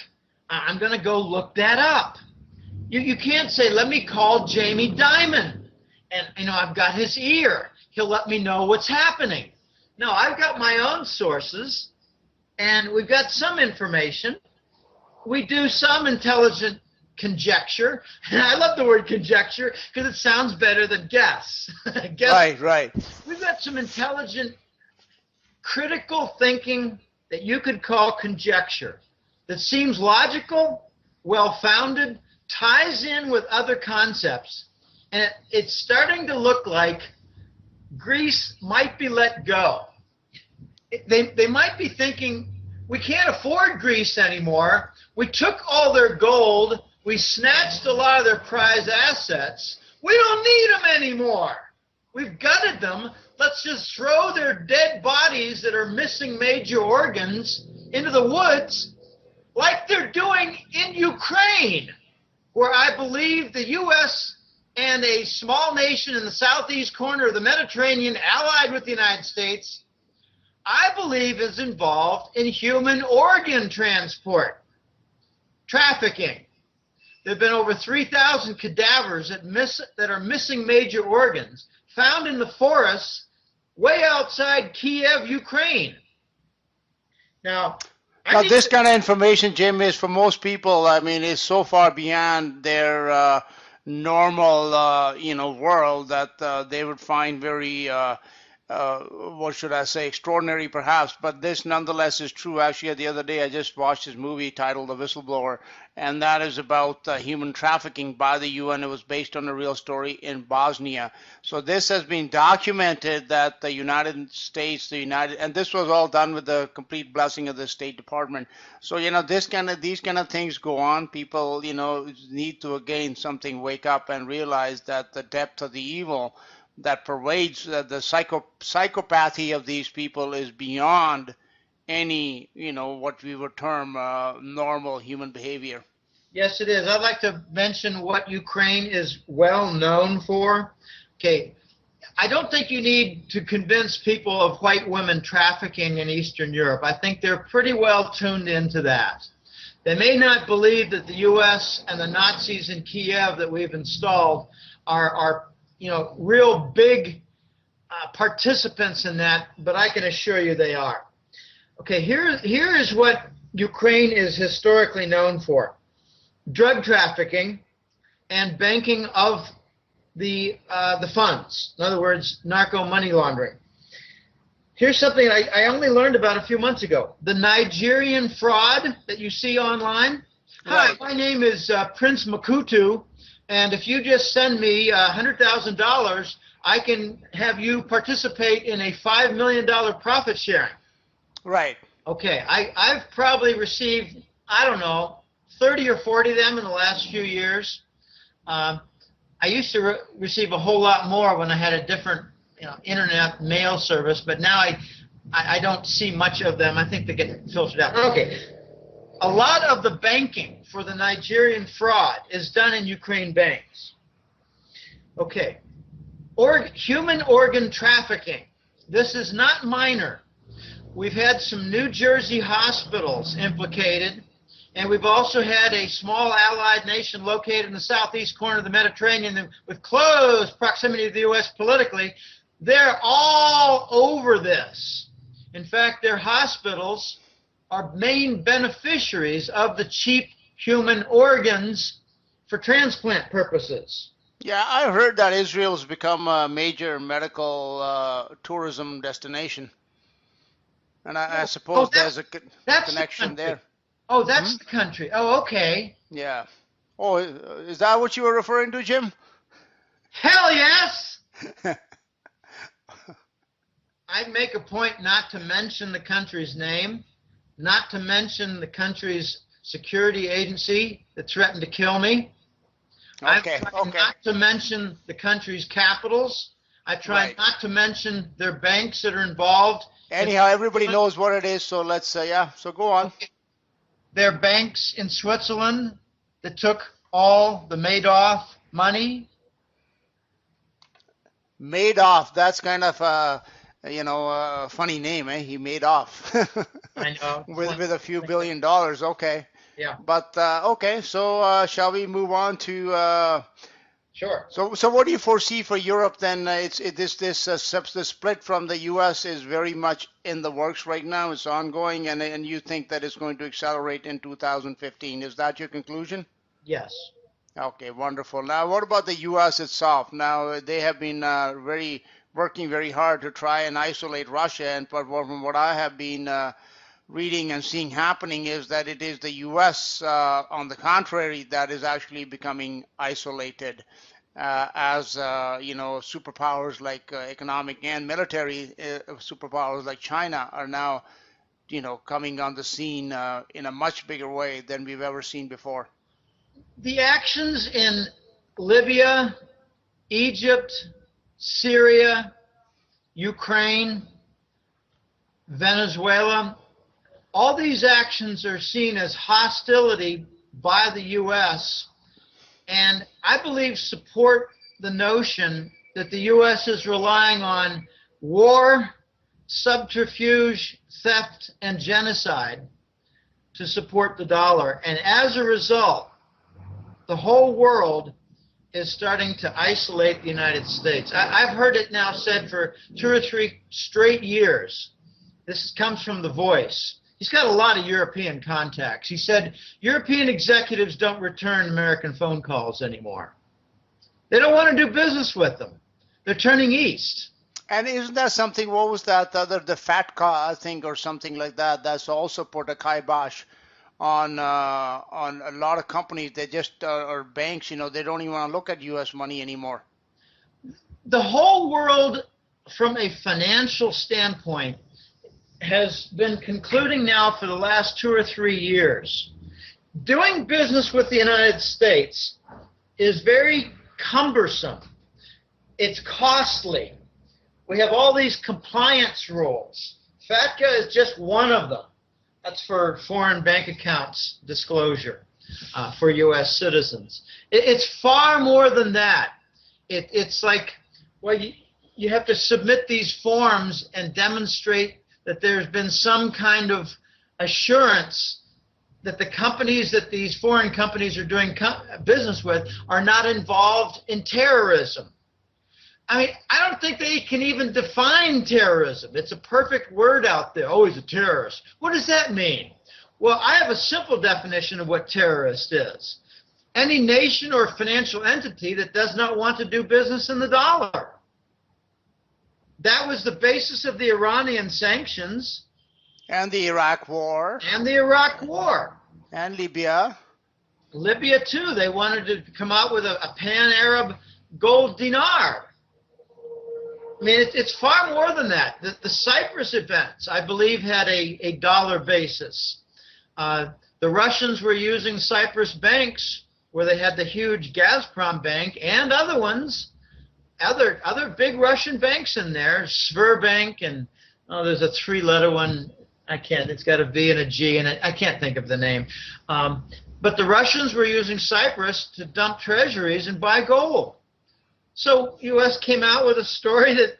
I'm going to go look that up. You can't say, let me call Jamie Dimon. And, I've got his ear. He'll let me know what's happening. No, I've got my own sources, and we've got some information. We do some intelligent conjecture. And I love the word conjecture because it sounds better than guess. Right. We've got some intelligent, critical thinking that you could call conjecture that seems logical, well-founded, ties in with other concepts, and it's starting to look like Greece might be let go. They might be thinking, we can't afford Greece anymore. We took all their gold. We snatched a lot of their prized assets. We don't need them anymore. We've gutted them. Let's just throw their dead bodies that are missing major organs into the woods like they're doing in Ukraine, where I believe the U.S. and a small nation in the southeast corner of the Mediterranean, allied with the United States, I believe is involved in human organ transport, trafficking. There have been over 3,000 cadavers that are missing major organs found in the forests way outside Kiev, Ukraine. Now, this kind of information, Jim, is for most people, is so far beyond their normal, world that they would find very, extraordinary perhaps. But this nonetheless is true. Actually, the other day I just watched this movie titled The Whistleblower, and that is about human trafficking by the UN. It was based on a real story in Bosnia. So this has been documented that the United States, and this was all done with the complete blessing of the State Department. So, these kind of things go on. People, need to again wake up and realize that the depth of the evil that pervades the psychopathy of these people is beyond any, what we would term normal human behavior. Yes, it is. I'd like to mention what Ukraine is well known for. Okay, I don't think you need to convince people of white women trafficking in Eastern Europe. I think they're pretty well tuned into that. They may not believe that the U.S. and the Nazis in Kiev that we've installed are real big participants in that, but I can assure you they are. Okay, here is what Ukraine is historically known for: drug trafficking and banking of the funds. In other words, narco money laundering. Here's something I only learned about a few months ago. The Nigerian fraud that you see online. Hi, my name is Prince Makutu, and if you just send me $100,000, I can have you participate in a $5 million profit sharing. Right. Okay, I've probably received, I don't know, 30 or 40 of them in the last few years. I used to receive a whole lot more when I had a different internet mail service, but now I don't see much of them. I think they get filtered out. Okay, a lot of the banking for the Nigerian fraud is done in Ukraine banks. Okay, human organ trafficking. This is not minor. We've had some New Jersey hospitals implicated, and we've also had a small allied nation located in the southeast corner of the Mediterranean with close proximity to the U.S. politically. They're all over this. In fact, their hospitals are main beneficiaries of the cheap human organs for transplant purposes. Yeah, I heard that Israel's become a major medical tourism destination. And I suppose there's a connection there. Oh, that's the country. Oh, okay. Yeah. Oh, is that what you were referring to, Jim? Hell yes! I'd make a point not to mention the country's name, not to mention the country's security agency that threatened to kill me. Okay. Not to mention the country's capitals. I try not to mention their banks that are involved. Anyhow, everybody knows what it is, so let's so go on. Their banks in Switzerland that took all the Madoff money. Madoff, that's kind of a funny name, eh? He made off. I know. with a few $1 billion, okay. Yeah. But okay, so shall we move on to? Sure. So what do you foresee for Europe then? The split from the U.S. is very much in the works right now. It's ongoing, and you think that it's going to accelerate in 2015. Is that your conclusion? Yes. Okay, wonderful. Now, what about the U.S. itself? Now, they have been working very hard to try and isolate Russia, but from what I have been reading and seeing happening is that it is the U.S., on the contrary, that is actually becoming isolated as, superpowers like economic and military superpowers like China are now, coming on the scene in a much bigger way than we've ever seen before. The actions in Libya, Egypt, Syria, Ukraine, Venezuela, all these actions are seen as hostility by the U.S. and I believe support the notion that the U.S. is relying on war, subterfuge, theft, and genocide to support the dollar. And as a result, the whole world is starting to isolate the United States. I've heard it now said for 2 or 3 straight years. This comes from The Voice. He's got a lot of European contacts. He said, European executives don't return American phone calls anymore. They don't want to do business with them. They're turning east. And isn't that something, what was that other, the FATCA, I think, or something like that, that's also put a kibosh on a lot of companies. They just, or banks, they don't even want to look at U.S. money anymore. The whole world, from a financial standpoint, has been concluding now for the last 2 or 3 years. Doing business with the United States is very cumbersome. It's costly. We have all these compliance rules. FATCA is just one of them. That's for foreign bank accounts disclosure. for U.S. citizens. It's far more than that. It's like, well, you have to submit these forms and demonstrate that there's been some kind of assurance that the companies that these foreign companies are doing business with are not involved in terrorism. I mean, I don't think they can even define terrorism. It's a perfect word out there. Oh, he's a terrorist. What does that mean? Well, I have a simple definition of what terrorist is. Any nation or financial entity that does not want to do business in the dollar. That was the basis of the Iranian sanctions. And the Iraq War. And the Iraq War. And Libya. Libya, too. They wanted to come out with a pan-Arab gold dinar. I mean, it's far more than that. The Cyprus events, I believe, had a dollar basis. The Russians were using Cyprus banks, where they had the huge Gazprom bank and other ones, other big Russian banks in there, Sberbank, and there's a three-letter one. I can't. It's got a V and a G, and I can't think of the name. But the Russians were using Cyprus to dump treasuries and buy gold. So U.S. came out with a story that,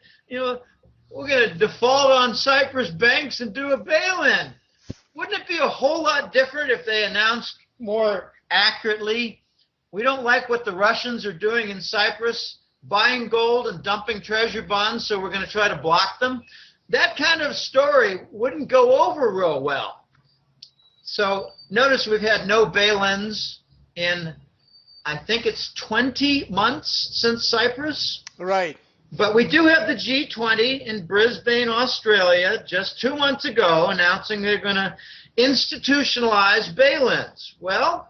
we're going to default on Cyprus banks and do a bail-in. Wouldn't it be a whole lot different if they announced more accurately, we don't like what the Russians are doing in Cyprus, buying gold and dumping treasury bonds, so we're going to try to block them? That kind of story wouldn't go over real well. So notice we've had no bail-ins in, I think it's 20 months since Cyprus. Right. But we do have the G20 in Brisbane, Australia, just 2 months ago, announcing they're going to institutionalize bail-ins. Well,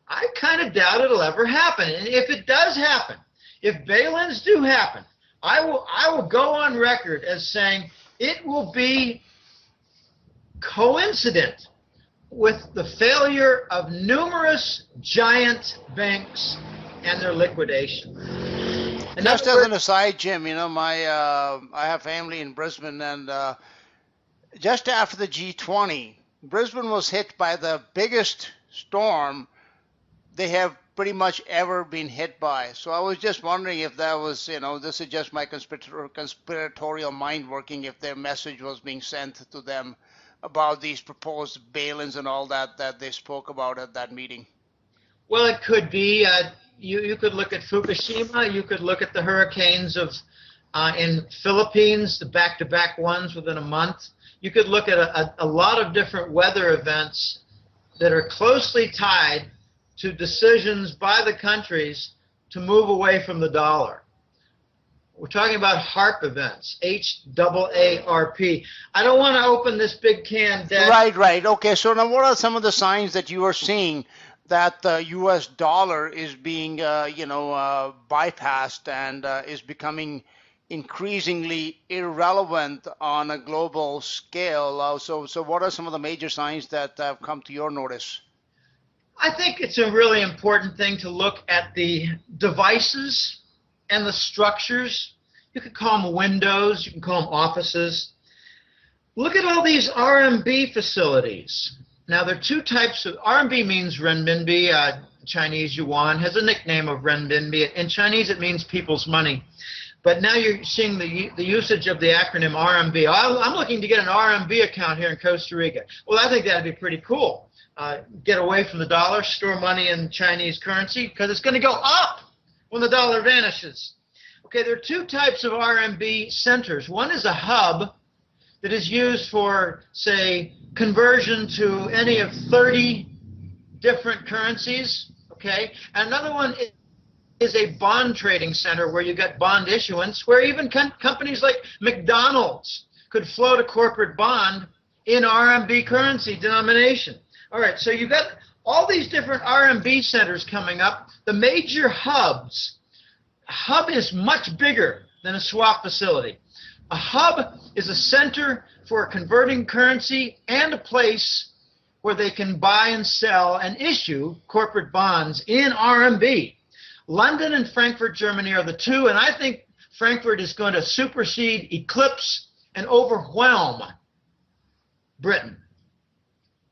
I kind of doubt it'll ever happen. And if it does happen, if bail-ins do happen, I will go on record as saying it will be coincident with the failure of numerous giant banks and their liquidation. Just as an aside, Jim, I have family in Brisbane, and just after the G20, Brisbane was hit by the biggest storm they have pretty much ever been hit by. So I was just wondering if that was, this is just my conspiratorial mind working, if their message was being sent to them about these proposed bail-ins and all that they spoke about at that meeting. Well, it could be. You could look at Fukushima. You could look at the hurricanes in Philippines, the back-to-back ones within a month. You could look at a lot of different weather events that are closely tied to decisions by the countries to move away from the dollar. We're talking about HAARP events, H-A-A-R-P. I don't want to open this big can, Dad. Right. Okay, so now what are some of the signs that you are seeing that the U.S. dollar is being, bypassed and is becoming increasingly irrelevant on a global scale? So what are some of the major signs that have come to your notice? I think it's a really important thing to look at the devices and the structures. You could call them windows, you can call them offices. Look at all these RMB facilities. Now, there are two types of, RMB means renminbi, Chinese yuan, has a nickname of renminbi. In Chinese, it means people's money. But now you're seeing the usage of the acronym RMB. I'm looking to get an RMB account here in Costa Rica. Well, I think that'd be pretty cool. Get away from the dollar, store money in Chinese currency, because it's going to go up when the dollar vanishes. Okay, there are two types of RMB centers. One is a hub that is used for, say, conversion to any of 30 different currencies, okay? And another one is a bond trading center where you got bond issuance, where even companies like McDonald's could float a corporate bond in RMB currency denomination. All right, so you've got all these different RMB centers coming up. The major hubs, a hub is much bigger than a swap facility. A hub is a center for converting currency and a place where they can buy and sell and issue corporate bonds in RMB. London and Frankfurt, Germany are the two, and I think Frankfurt is going to supersede, eclipse, and overwhelm Britain.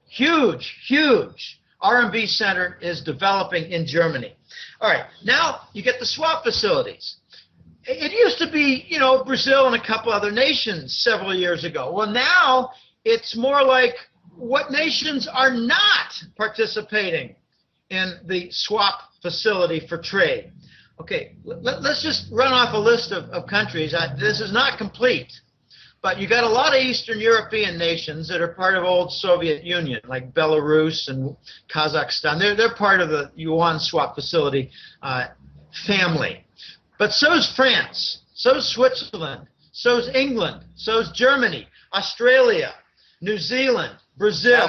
Huge R&B center is developing in Germany. All right, now you get the swap facilities. It used to be, Brazil and a couple other nations several years ago. Well, now it's more like what nations are not participating in the swap facility for trade. Okay, let's just run off a list of countries. This is not complete, but you got a lot of Eastern European nations that are part of old Soviet Union, like Belarus and Kazakhstan. They're part of the yuan swap facility family. But so's France, so's Switzerland, so's England, so's Germany, Australia, New Zealand, Brazil,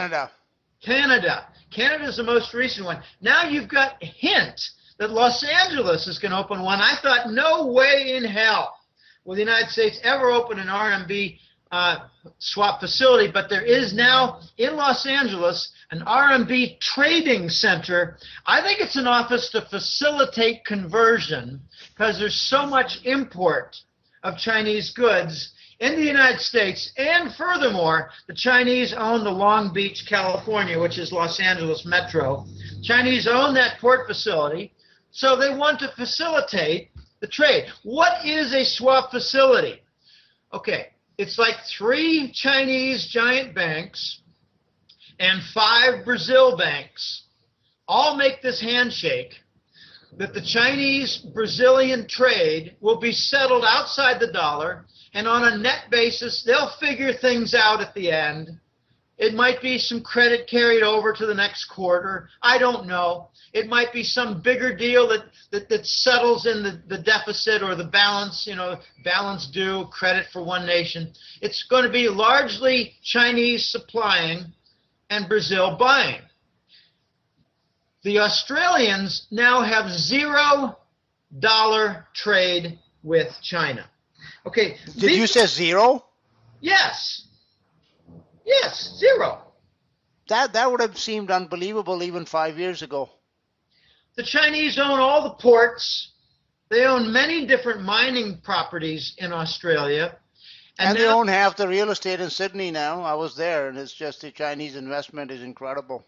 Canada. Canada is the most recent one. Now you've got a hint that Los Angeles is going to open one. I thought, no way in hell will the United States ever open an RMB swap facility, but there is now in Los Angeles an RMB trading center. I think it's an office to facilitate conversion because there's so much import of Chinese goods in the United States, and furthermore, the Chinese own the Long Beach, California, which is Los Angeles Metro. Chinese own that port facility, so they want to facilitate the trade. What is a swap facility? Okay, it's like 3 Chinese giant banks and 5 Brazil banks all make this handshake that the Chinese-Brazilian trade will be settled outside the dollar, and on a net basis, they'll figure things out at the end. It might be some credit carried over to the next quarter. I don't know. It might be some bigger deal that settles in the deficit or the balance, balance due, credit for one nation. It's going to be largely Chinese supplying and Brazil buying. The Australians now have $0 trade with China. Okay. Did you say zero? Yes. Yes, 0. That would have seemed unbelievable even 5 years ago. The Chinese own all the ports. They own many different mining properties in Australia. And they own half the real estate in Sydney now. I was there, and it's just the Chinese investment is incredible.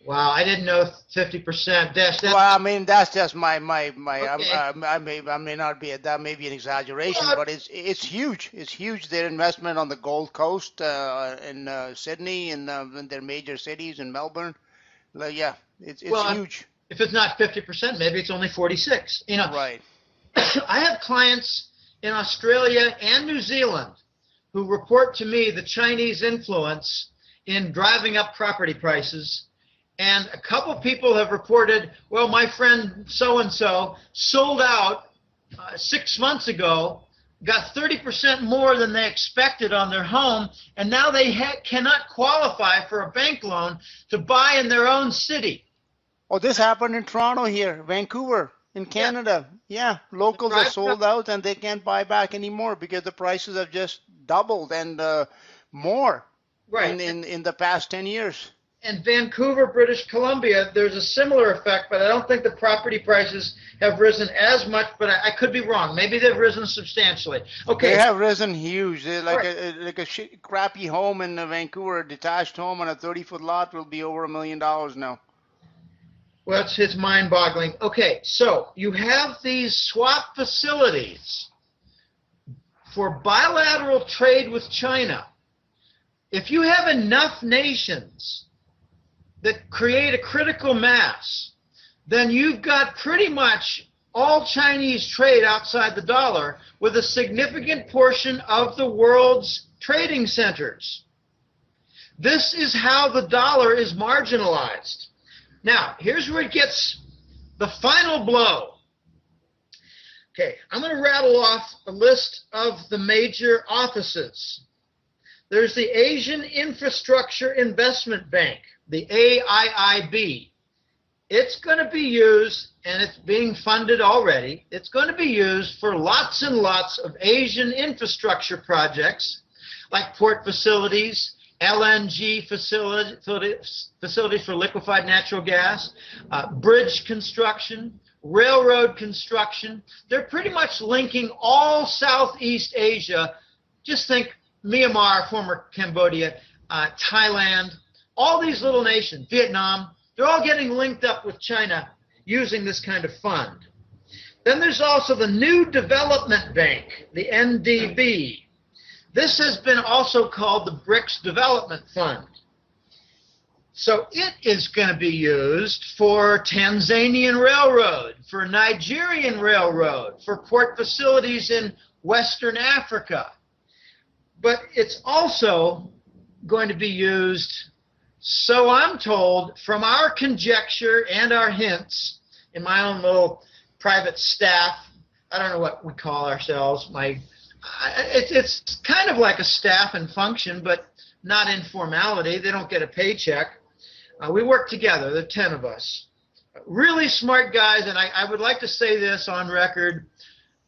Wow, I didn't know 50%. Well, I mean, that's just my. Okay. I may not be. That may be an exaggeration, but it's huge. It's huge. Their investment on the Gold Coast in Sydney and in their major cities in Melbourne. Yeah, it's huge. If it's not 50%, maybe it's only 46. Right. I have clients in Australia and New Zealand who report to me the Chinese influence in driving up property prices. And a couple people have reported, well, my friend so-and-so sold out 6 months ago, got 30% more than they expected on their home, and now they cannot qualify for a bank loan to buy in their own city. Oh, this happened in Toronto here, Vancouver, in Canada. Yeah, locals are sold out and they can't buy back anymore because the prices have just doubled and more in the past 10 years. And Vancouver, British Columbia, there's a similar effect, but I don't think the property prices have risen as much, but I could be wrong. Maybe they've risen substantially. Okay. They have risen huge. They're like a crappy home in Vancouver, a detached home on a 30-foot lot will be over $1 million now. Well, it's mind-boggling. Okay, so you have these swap facilities for bilateral trade with China. If you have enough nations that create a critical mass, then you've got pretty much all Chinese trade outside the dollar with a significant portion of the world's trading centers. This is how the dollar is marginalized. Now, here's where it gets the final blow. Okay, I'm going to rattle off a list of the major offices. There's the Asian Infrastructure Investment Bank, the AIIB. It's going to be used, and it's being funded already, it's going to be used for lots and lots of Asian infrastructure projects, like port facilities, LNG facilities for liquefied natural gas, bridge construction, railroad construction. They're pretty much linking all Southeast Asia. Just think Myanmar, former Cambodia, Thailand, all these little nations, Vietnam, They're all getting linked up with China using this kind of fund. Then there's also the New Development Bank, the NDB. This has been also called the BRICS Development Fund. So it is going to be used for Tanzanian railroad, for Nigerian railroad, for port facilities in Western Africa. But it's also going to be used, so I'm told, from our conjecture and our hints in my own little private staff. I don't know what we call ourselves. It's kind of like a staff and function, but not in formality. They don't get a paycheck. We work together, the 10 of us. Really smart guys, and I would like to say this on record.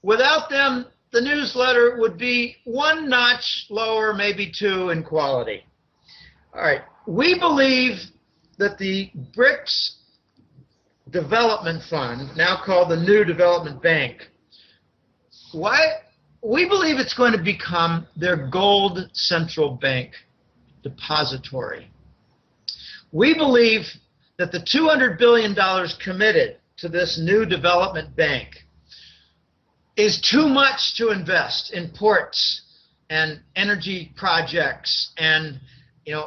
Without them, the newsletter would be one notch lower, maybe two in quality. All right. We believe that the BRICS Development Fund, now called the New Development Bank, we believe it's going to become their gold central bank depository. We believe that the $200 billion committed to this new development bank is too much to invest in ports and energy projects and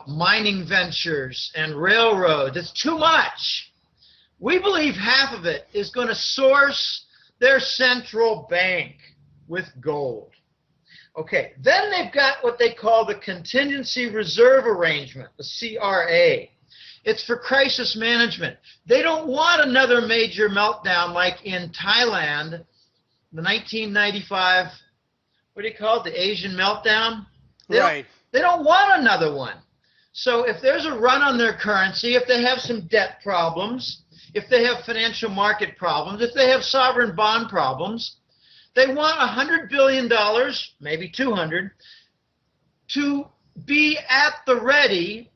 mining ventures and railroads. It's too much. We believe half of it is going to source their central bank with gold. Okay, then they've got what they call the Contingency Reserve Arrangement, the CRA. It's for crisis management. They don't want another major meltdown like in Thailand, the 1995, what do you call it, the Asian meltdown? They don't want another one. So if there's a run on their currency, if they have some debt problems, if they have financial market problems, if they have sovereign bond problems, they want $100 billion, maybe 200, to be at the ready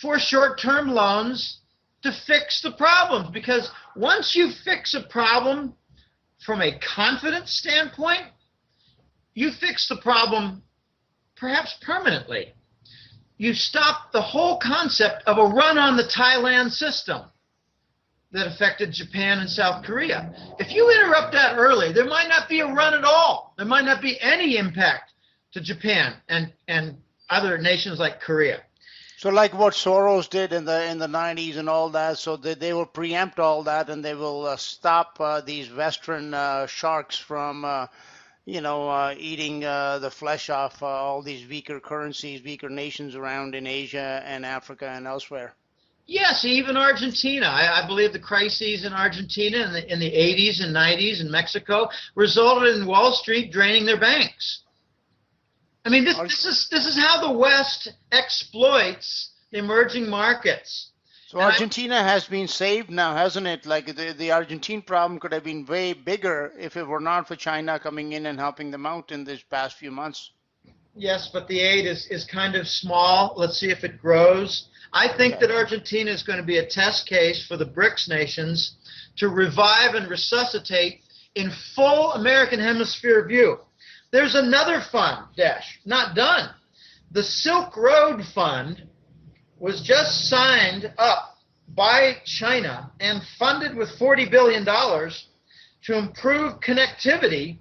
for short-term loans to fix the problems. Because once you fix a problem from a confidence standpoint, you fix the problem perhaps permanently. You stop the whole concept of a run on the Thailand system that affected Japan and South Korea. If you interrupt that early, there might not be a run at all. There might not be any impact to Japan and other nations like Korea. So like what Soros did in the 90s and all that, so they will preempt all that and they will stop these Western sharks from eating the flesh off all these weaker currencies, weaker nations around in Asia and Africa and elsewhere. Yes, even Argentina. I believe the crises in Argentina in the 80s and 90s in Mexico resulted in Wall Street draining their banks. I mean, this is how the West exploits the emerging markets. So Argentina has been saved now, hasn't it? Like the Argentine problem could have been way bigger if it were not for China coming in and helping them out in these past few months. Yes, but the aid is kind of small. Let's see if it grows. I think that Argentina is going to be a test case for the BRICS nations to revive and resuscitate in full American hemisphere view. There's another fund, not done. The Silk Road Fund was just signed up by China and funded with $40 billion to improve connectivity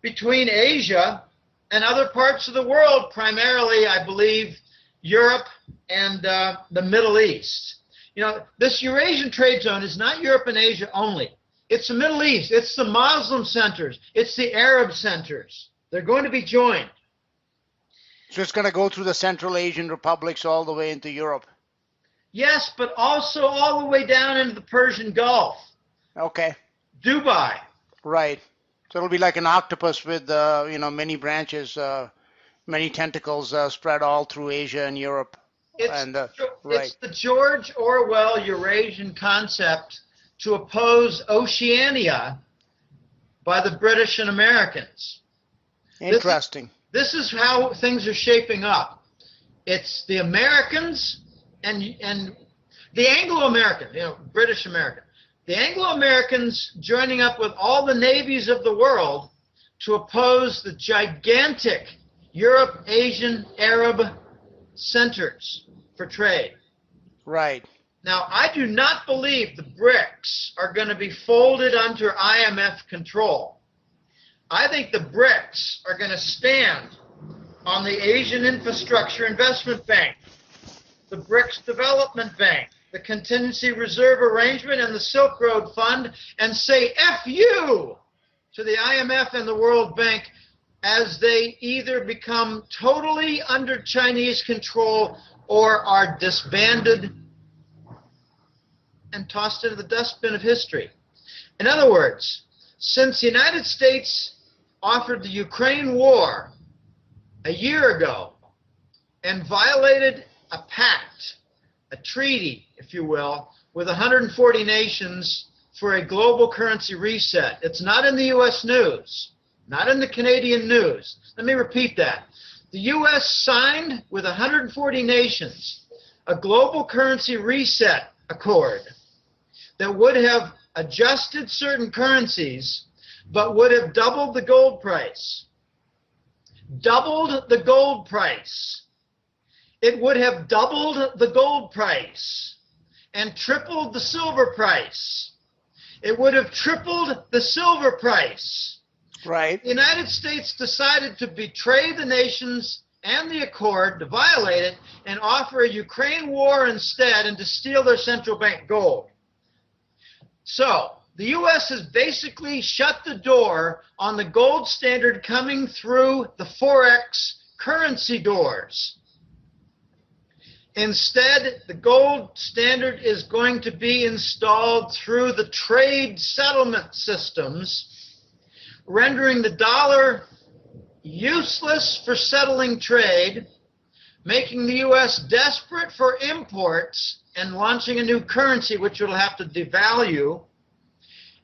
between Asia and other parts of the world, primarily, I believe, Europe and the Middle East. This Eurasian trade zone is not Europe and Asia only. It's the Middle East. It's the Muslim centers. It's the Arab centers. They're going to be joined. So it's going to go through the Central Asian republics all the way into Europe. Yes, but also all the way down into the Persian Gulf. Okay. Dubai. Right. So it'll be like an octopus with many branches, many tentacles spread all through Asia and Europe. It's the George Orwell Eurasian concept to oppose Oceania by the British and Americans. Interesting. This is how things are shaping up. It's the Americans and the Anglo-American, British American. The Anglo-Americans joining up with all the navies of the world to oppose the gigantic Europe, Asian, Arab centers for trade. Right. Now, I do not believe the BRICS are going to be folded under IMF control. I think the BRICS are going to stand on the Asian Infrastructure Investment Bank, the BRICS Development Bank, the Contingency Reserve Arrangement, and the Silk Road Fund, and say F you to the IMF and the World Bank as they either become totally under Chinese control or are disbanded and tossed into the dustbin of history. In other words, since the United States offered the Ukraine war a year ago and violated a pact, a treaty, if you will, with 140 nations for a global currency reset. It's not in the U.S. news, not in the Canadian news. Let me repeat that. The U.S. signed with 140 nations a global currency reset accord that would have adjusted certain currencies but would have doubled the gold price. Doubled the gold price. It would have doubled the gold price and tripled the silver price. It would have tripled the silver price. Right. The United States decided to betray the nations and the accord, to violate it, and offer a Ukraine war instead and to steal their central bank gold. So, the U.S. has basically shut the door on the gold standard coming through the Forex currency doors. Instead, the gold standard is going to be installed through the trade settlement systems, rendering the dollar useless for settling trade, making the U.S. desperate for imports, and launching a new currency which will have to devalue.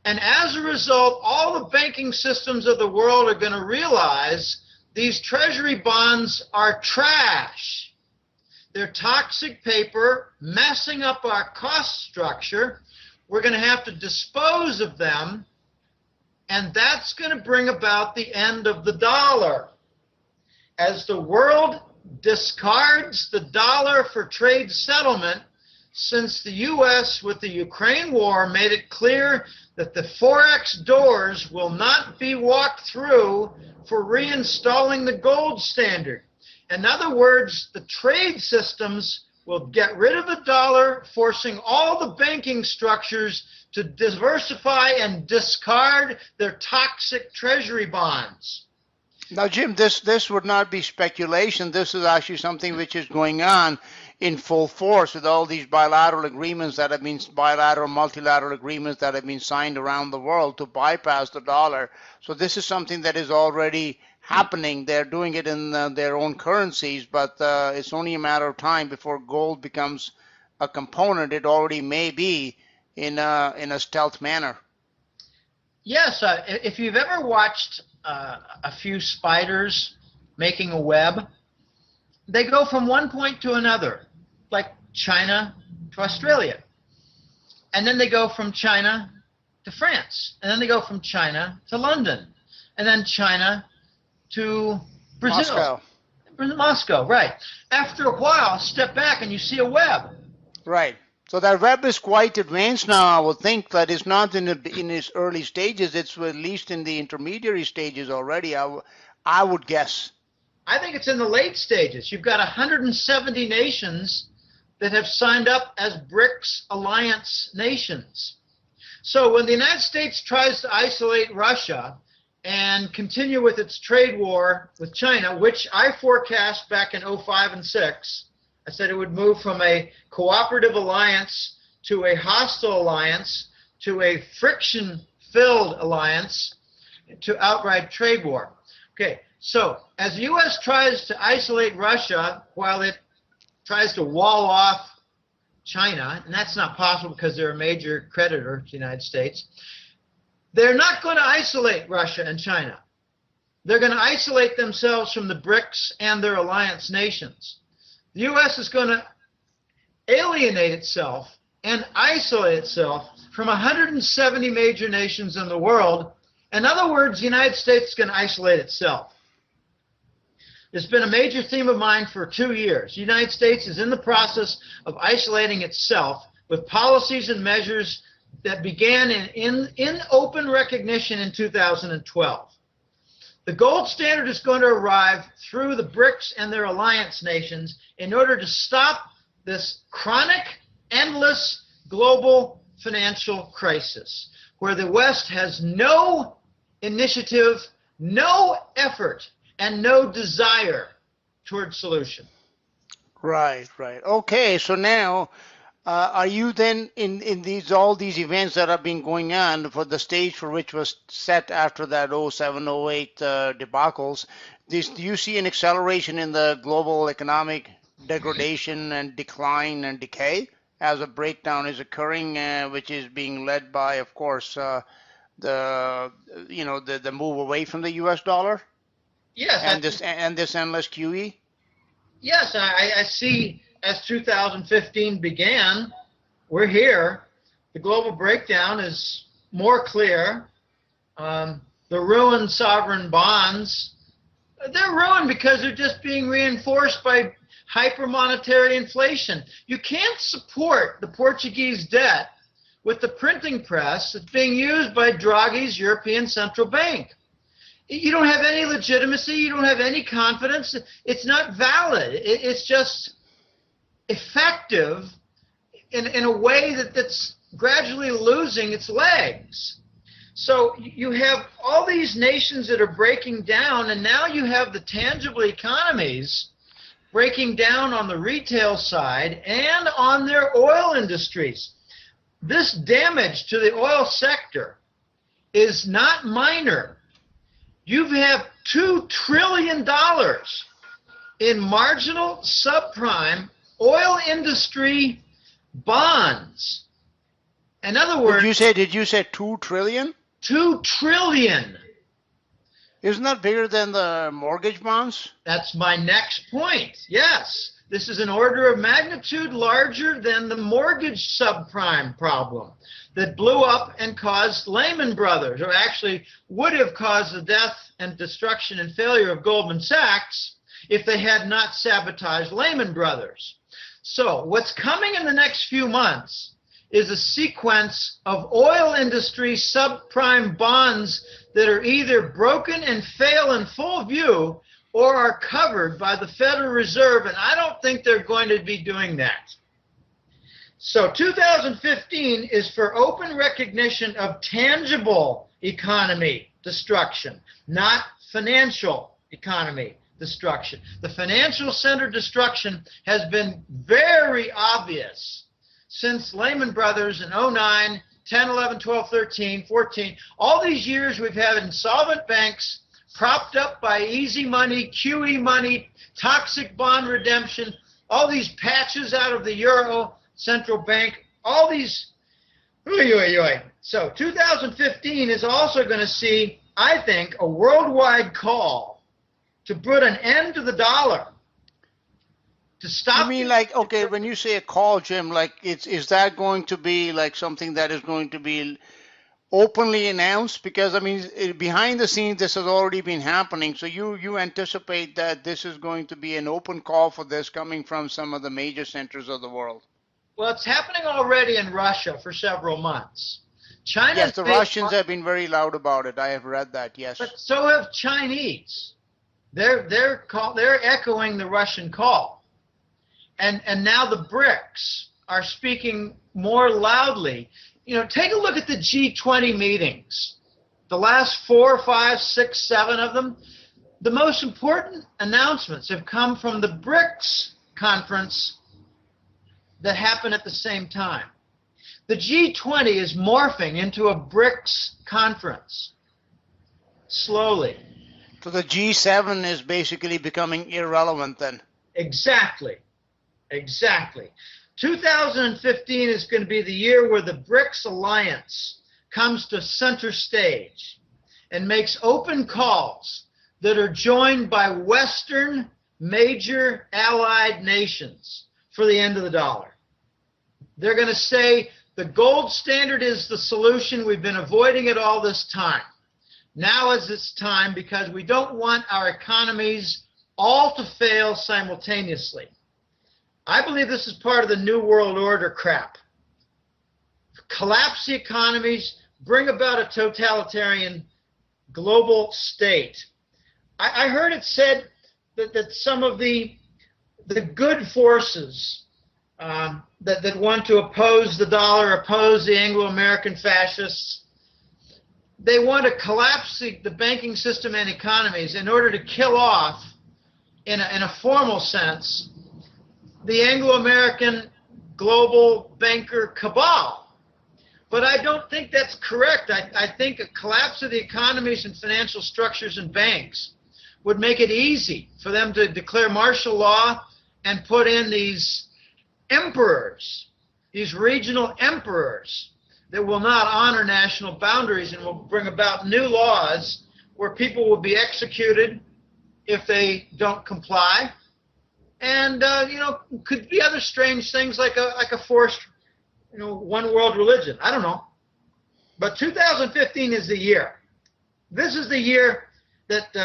And as a result, all the banking systems of the world are going to realize these treasury bonds are trash. They're toxic paper, messing up our cost structure. We're going to have to dispose of them, and that's going to bring about the end of the dollar. As the world discards the dollar for trade settlement, since the U.S. with the Ukraine war made it clear that the Forex doors will not be walked through for reinstalling the gold standard. In other words, the trade systems will get rid of the dollar, forcing all the banking structures to diversify and discard their toxic treasury bonds. Now, Jim, this would not be speculation. This is actually something which is going on in full force with all these bilateral agreements that have been bilateral, multilateral agreements that have been signed around the world to bypass the dollar. So this is something that is already happening. They're doing it in their own currencies, but it's only a matter of time before gold becomes a component. It already may be in a stealth manner. Yes, if you've ever watched a few spiders making a web, they go from one point to another, like China to Australia. And then they go from China to France. And then they go from China to London. And then China to Brazil. Moscow, right. After a while, step back and you see a web. Right. So that web is quite advanced now. I would think that it's not in its early stages. It's at least in the intermediary stages already, I would guess. I think it's in the late stages. You've got 170 nations that have signed up as BRICS alliance nations. So when the United States tries to isolate Russia and continue with its trade war with China, which I forecast back in 2005 and 2006, I said it would move from a cooperative alliance to a hostile alliance to a friction-filled alliance to outright trade war. Okay, so as the U.S. tries to isolate Russia while it tries to wall off China, and that's not possible because they're a major creditor to the United States, they're not going to isolate Russia and China. They're going to isolate themselves from the BRICS and their alliance nations. The U.S. is going to alienate itself and isolate itself from 170 major nations in the world. In other words, the United States is going to isolate itself. It's been a major theme of mine for 2 years. The United States is in the process of isolating itself with policies and measures that began in open recognition in 2012. The gold standard is going to arrive through the BRICS and their alliance nations in order to stop this chronic, endless global financial crisis, where the West has no initiative, no effort, and no desire toward solution. Right, right. Okay, so now, are you then in all these events that have been going on for the stage for which was set after that 07, 08 debacles, do you see an acceleration in the global economic degradation and decline and decay as a breakdown is occurring, which is being led by, of course, the move away from the U.S. dollar? Yes. And this endless QE? Yes, I see. As 2015 began, we're here. The global breakdown is more clear. The ruined sovereign bonds, they're ruined because they're just being reinforced by hypermonetary inflation. You can't support the Portuguese debt with the printing press that's being used by Draghi's European Central Bank. You don't have any legitimacy. You don't have any confidence. It's not valid. It's just effective in a way that's gradually losing its legs. So you have all these nations that are breaking down, and now you have the tangible economies breaking down on the retail side and on their oil industries. This damage to the oil sector is not minor. You have $2 trillion in marginal subprime oil industry bonds. In other words, did you say 2 trillion? 2 trillion. Isn't that bigger than the mortgage bonds? That's my next point. Yes. This is an order of magnitude larger than the mortgage subprime problem that blew up and caused Lehman Brothers, or actually would have caused the death and destruction and failure of Goldman Sachs if they had not sabotaged Lehman Brothers. So what's coming in the next few months is a sequence of oil industry subprime bonds that are either broken and fail in full view or are covered by the Federal Reserve, and I don't think they're going to be doing that. So 2015 is for open recognition of tangible economy destruction, not financial economy destruction. The financial center destruction has been very obvious since Lehman Brothers in 09, 10, 11, 12, 13, 14. All these years we've had insolvent banks propped up by easy money, QE money, toxic bond redemption, all these patches out of the Euro Central Bank, all these. So 2015 is also going to see, I think, a worldwide call to put an end to the dollar. To stop. I mean, like, okay, when you say a call, Jim, like, is that going to be like something that is going to be openly announced? Because I mean, behind the scenes, this has already been happening. So you anticipate that this is going to be an open call for this coming from some of the major centers of the world? Well, it's happening already in Russia for several months. China. Yes, the Russians have been very loud about it. I have read that. Yes. But so have Chinese. They're echoing the Russian call. And now the BRICS are speaking more loudly. You know, take a look at the G20 meetings. The last 4, 5, 6, 7 of them. The most important announcements have come from the BRICS conference that happened at the same time. The G20 is morphing into a BRICS conference, slowly. So the G7 is basically becoming irrelevant then? Exactly. 2015 is going to be the year where the BRICS alliance comes to center stage and makes open calls that are joined by Western major allied nations for the end of the dollar. They're going to say the gold standard is the solution. We've been avoiding it all this time. Now is its time because we don't want our economies all to fail simultaneously. I believe this is part of the New World Order crap. collapse the economies, bring about a totalitarian global state. I heard it said that some of the good forces that want to oppose the dollar, oppose the Anglo-American fascists, they want to collapse the banking system and economies in order to kill off, in a formal sense, the Anglo-American global banker cabal. But I don't think that's correct. I think a collapse of the economies and financial structures and banks would make it easy for them to declare martial law and put in these emperors, these regional emperors that will not honor national boundaries and will bring about new laws where people will be executed if they don't comply. And, could be other strange things like a forced, one world religion. I don't know. But 2015 is the year. This is the year that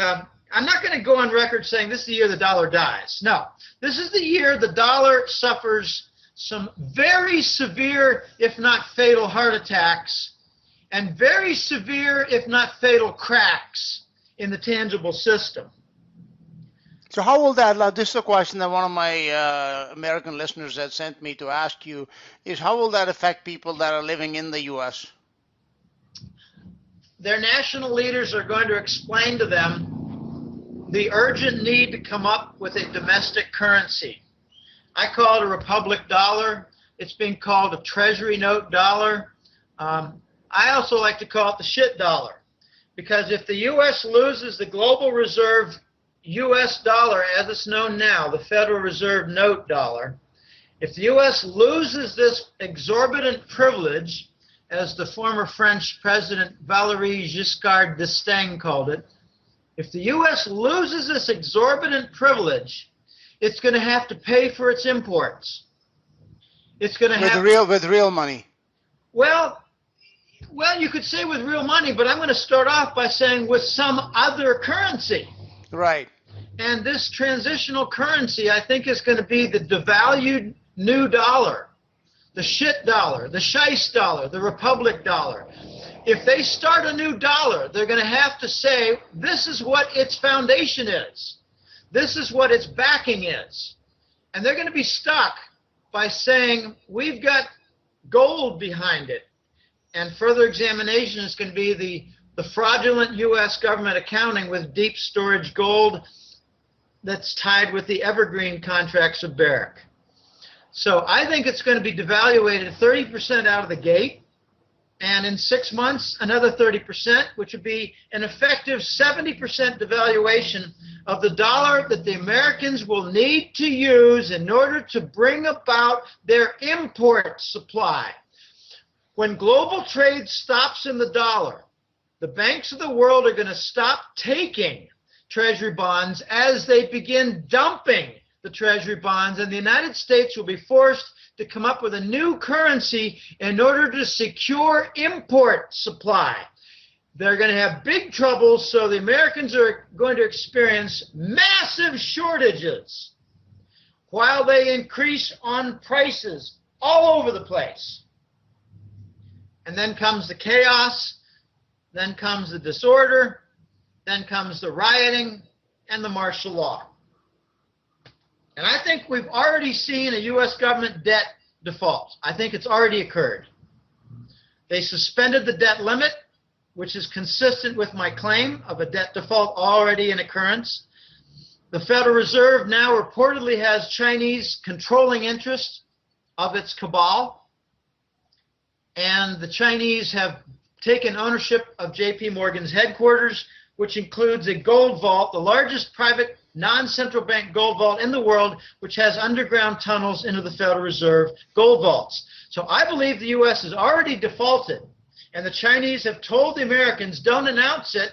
I'm not going to go on record saying this is the year the dollar dies. No. This is the year the dollar suffers some very severe, if not fatal, heart attacks and very severe, if not fatal, cracks in the tangible system. So how will that, this is a question that one of my American listeners had sent me to ask you, is how will that affect people that are living in the U.S.? Their national leaders are going to explain to them the urgent need to come up with a domestic currency. I call it a republic dollar. It's being called a treasury note dollar. I also like to call it the shit dollar, because if the U.S. loses the global reserve U.S. dollar as it's known now, the Federal Reserve note dollar, if the U.S. loses this exorbitant privilege, as the former French President Valéry Giscard d'Estaing called it, if the U.S. loses this exorbitant privilege, it's going to have to pay for its imports. It's going to have with real money. Well, you could say with real money, but I'm going to start off by saying with some other currency. Right. And this transitional currency, I think, is going to be the devalued new dollar, the shit dollar, the shice dollar, the republic dollar. If they start a new dollar, they're going to have to say, this is what its foundation is. This is what its backing is. And they're going to be stuck by saying, we've got gold behind it. And further examination is going to be the fraudulent U.S. government accounting with deep storage gold that's tied with the evergreen contracts of Barrick. So I think it's going to be devaluated 30% out of the gate. And in 6 months, another 30%, which would be an effective 70% devaluation of the dollar that the Americans will need to use in order to bring about their import supply. When global trade stops in the dollar, the banks of the world are going to stop taking treasury bonds as they begin dumping the treasury bonds, and the United States will be forced to come up with a new currency in order to secure import supply. They're going to have big trouble, so the Americans are going to experience massive shortages while they increase on prices all over the place. And then comes the chaos, then comes the disorder, then comes the rioting and the martial law. And I think we've already seen a U.S. government debt default. I think it's already occurred. They suspended the debt limit, which is consistent with my claim of a debt default already in occurrence. The Federal Reserve now reportedly has Chinese controlling interest of its cabal. And the Chinese have taken ownership of J.P. Morgan's headquarters, which includes a gold vault, the largest private non-central bank gold vault in the world, which has underground tunnels into the Federal Reserve gold vaults. So I believe the U.S. has already defaulted, and the Chinese have told the Americans, don't announce it,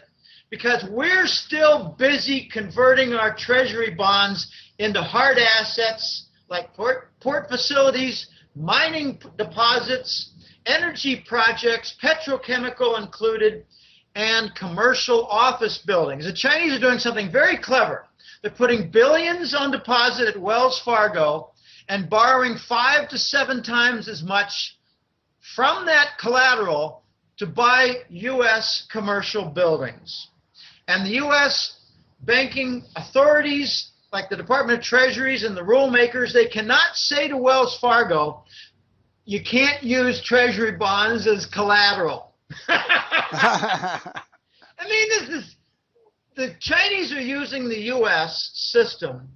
because we're still busy converting our treasury bonds into hard assets like port facilities, mining deposits, energy projects, petrochemical included, and commercial office buildings. The Chinese are doing something very clever. They're putting billions on deposit at Wells Fargo and borrowing 5 to 7 times as much from that collateral to buy U.S. commercial buildings. And the U.S. banking authorities, like the Department of Treasuries and the rule makers, they cannot say to Wells Fargo, you can't use Treasury bonds as collateral. I mean, the Chinese are using the U.S. system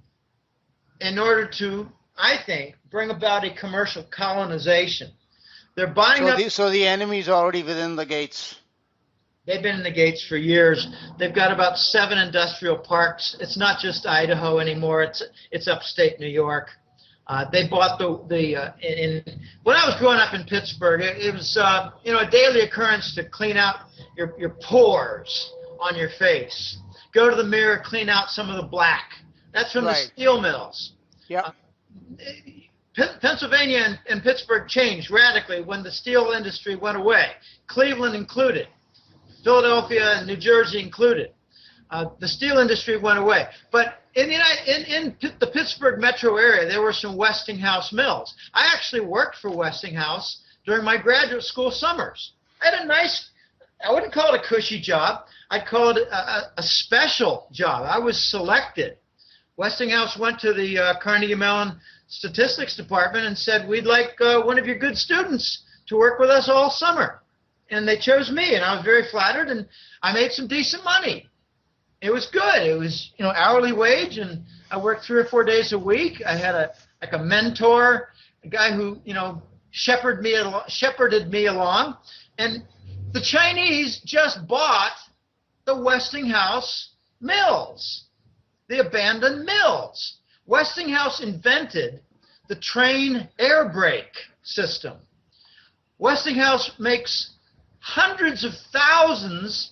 in order to, I think, bring about a commercial colonization. They're buying up. So the enemy's already within the gates. They've been in the gates for years. They've got about 7 industrial parks. It's not just Idaho anymore. It's upstate New York. They bought when I was growing up in Pittsburgh, it was a daily occurrence to clean out your pores on your face. Go to the mirror, clean out some of the black. That's from the steel mills. Yeah. Pennsylvania and Pittsburgh changed radically when the steel industry went away. Cleveland included. Philadelphia and New Jersey included. The steel industry went away. But in the Pittsburgh metro area, there were some Westinghouse mills. I actually worked for Westinghouse during my graduate school summers. I had a nice, I wouldn't call it a cushy job. I'd call it a special job. I was selected. Westinghouse went to the Carnegie Mellon Statistics Department and said, we'd like one of your good students to work with us all summer. And they chose me, and I was very flattered, and I made some decent money. It was good. It was, hourly wage, and I worked 3 or 4 days a week. I had a mentor, a guy who, shepherded me along. And the Chinese just bought the Westinghouse mills, the abandoned mills. Westinghouse invented the train air brake system. Westinghouse makes hundreds of thousands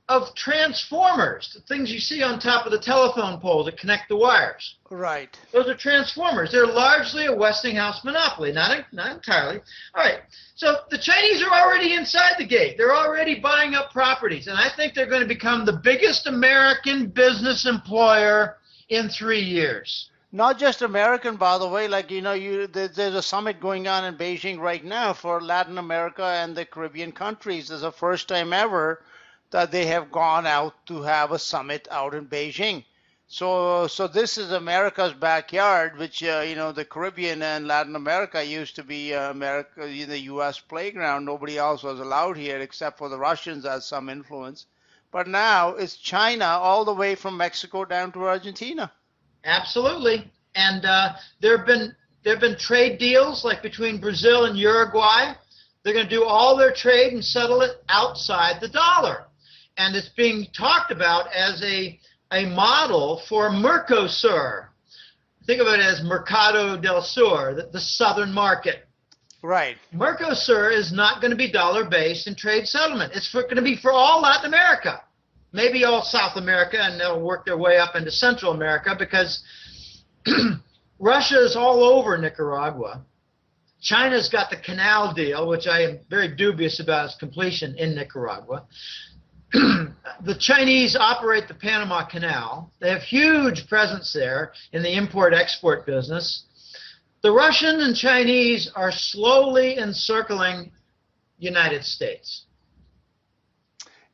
of transformers, the things you see on top of the telephone pole that connect the wires. Right. Those are transformers. They're largely a Westinghouse monopoly, not entirely. All right. So the Chinese are already inside the gate. They're already buying up properties, and I think they're going to become the biggest American business employer in 3 years. Not just American, by the way. Like, there's a summit going on in Beijing right now for Latin America and the Caribbean countries. It's the first time ever that they have gone out to have a summit out in Beijing. So this is America's backyard, which, the Caribbean and Latin America used to be America, the U.S. playground. Nobody else was allowed here except for the Russians as some influence. But now it's China all the way from Mexico down to Argentina. Absolutely. And there have been trade deals like between Brazil and Uruguay. They're going to do all their trade and settle it outside the dollar. And it's being talked about as a model for Mercosur. Think of it as Mercado del Sur, the southern market. Right. Mercosur is not going to be dollar-based in trade settlement. It's going to be for all Latin America, maybe all South America, and they'll work their way up into Central America because Russia is all over Nicaragua. China's got the canal deal, which I am very dubious about its completion in Nicaragua. The Chinese operate the Panama Canal. They have huge presence there in the import-export business. The Russian and Chinese are slowly encircling the United States.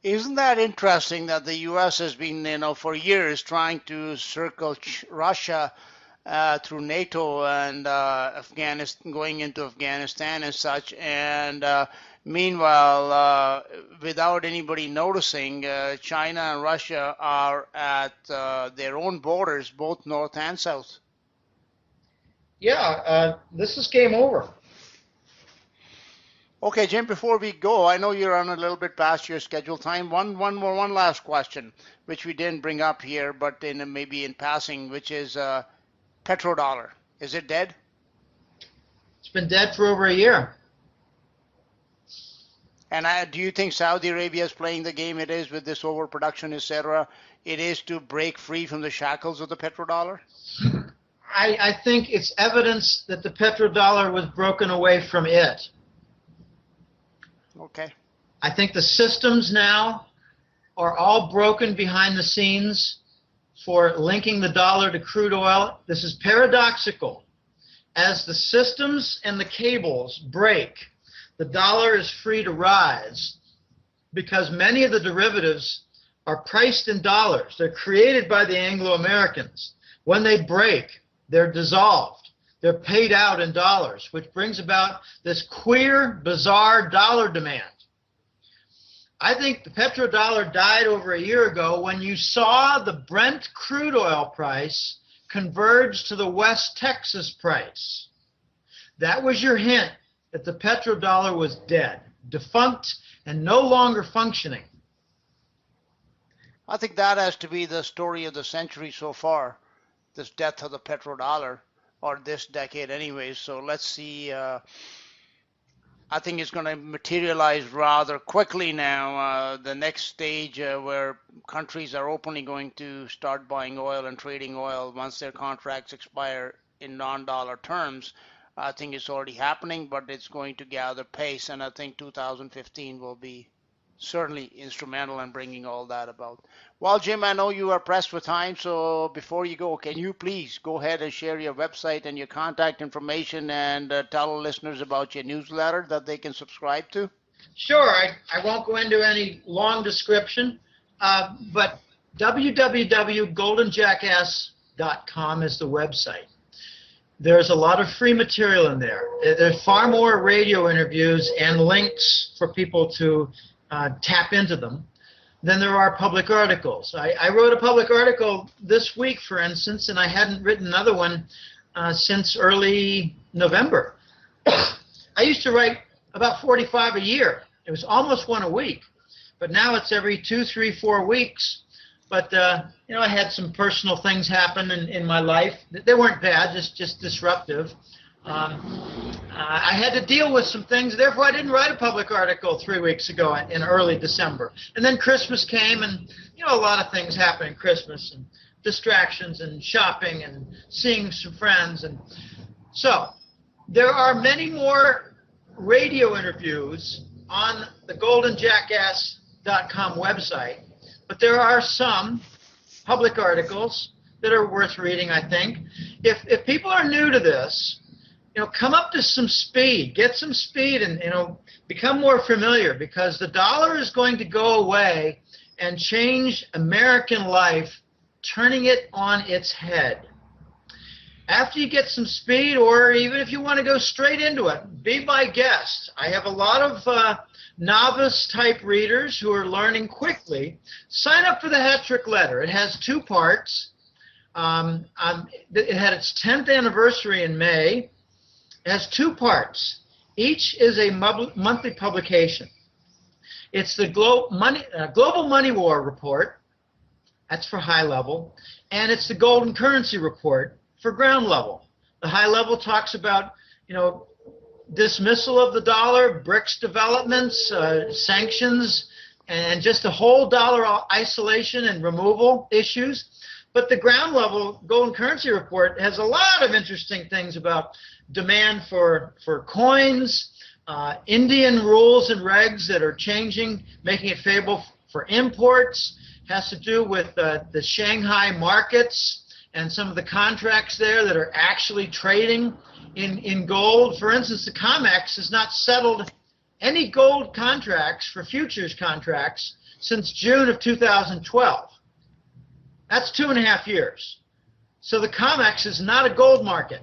Isn't that interesting that the U.S. has been, for years trying to circle Russia through NATO and Afghanistan, going into Afghanistan and such, and meanwhile, without anybody noticing, China and Russia are at their own borders, both north and south. Yeah, this is game over. Okay, Jim, before we go, I know you're on a little bit past your scheduled time. One last question, which we didn't bring up here, but maybe in passing, which is petrodollar. Is it dead? It's been dead for over a year. And do you think Saudi Arabia is playing the game it is with this overproduction, etc.? It is to break free from the shackles of the petrodollar? I think it's evidence that the petrodollar was broken away from it. Okay. I think the systems now are all broken behind the scenes for linking the dollar to crude oil. This is paradoxical. As the systems and the cables break, the dollar is free to rise because many of the derivatives are priced in dollars. They're created by the Anglo-Americans. When they break, they're dissolved. They're paid out in dollars, which brings about this queer, bizarre dollar demand. I think the petrodollar died over a year ago when you saw the Brent crude oil price converge to the West Texas price. That was your hint that the petrodollar was dead, defunct, and no longer functioning. I think that has to be the story of the century so far, this death of the petrodollar, or this decade anyways. So let's see. I think it's going to materialize rather quickly now. The next stage where countries are openly going to start buying oil and trading oil once their contracts expire in non-dollar terms. I think it's already happening, but it's going to gather pace, and I think 2015 will be certainly instrumental in bringing all that about. Well, Jim, I know you are pressed for time, so before you go, can you please go ahead and share your website and your contact information and tell listeners about your newsletter that they can subscribe to? Sure. I won't go into any long description, but www.goldenjackass.com is the website. There's a lot of free material in there. There's far more radio interviews and links for people to tap into them than there are public articles. I wrote a public article this week, for instance, and I hadn't written another one since early November. I used to write about 45 a year. It was almost one a week, but now it's every 2, 3, 4 weeks. But you know, I had some personal things happen in my life. They weren't bad, just disruptive. I had to deal with some things, therefore I didn't write a public article 3 weeks ago in early December. And then Christmas came, and you know, a lot of things happen in Christmas, and distractions and shopping and seeing some friends. And so there are many more radio interviews on the goldenjackass.com website, but there are some public articles that are worth reading, I think. If people are new to this, you know, come up to some speed, get some speed, and you know, become more familiar, because the dollar is going to go away and change American life, turning it on its head. After you get some speed, or even if you want to go straight into it, be my guest. I have a lot of novice type readers who are learning quickly. Sign up for the Hat-Trick Letter. It has 2 parts. It had its 10th anniversary in May. It has 2 parts. Each is a monthly publication. It's the Global Money War Report. That's for high level. And it's the Golden Currency Report for ground level. The high level talks about, you know, dismissal of the dollar, BRICS developments, sanctions, and just the whole dollar isolation and removal issues. But the ground level Golden Currency Report has a lot of interesting things about demand for coins, Indian rules and regs that are changing, making it favorable for imports. Has to do with the Shanghai markets and some of the contracts there that are actually trading in gold. For instance, the COMEX has not settled any gold contracts for futures contracts since June of 2012. That's 2.5 years. So the COMEX is not a gold market.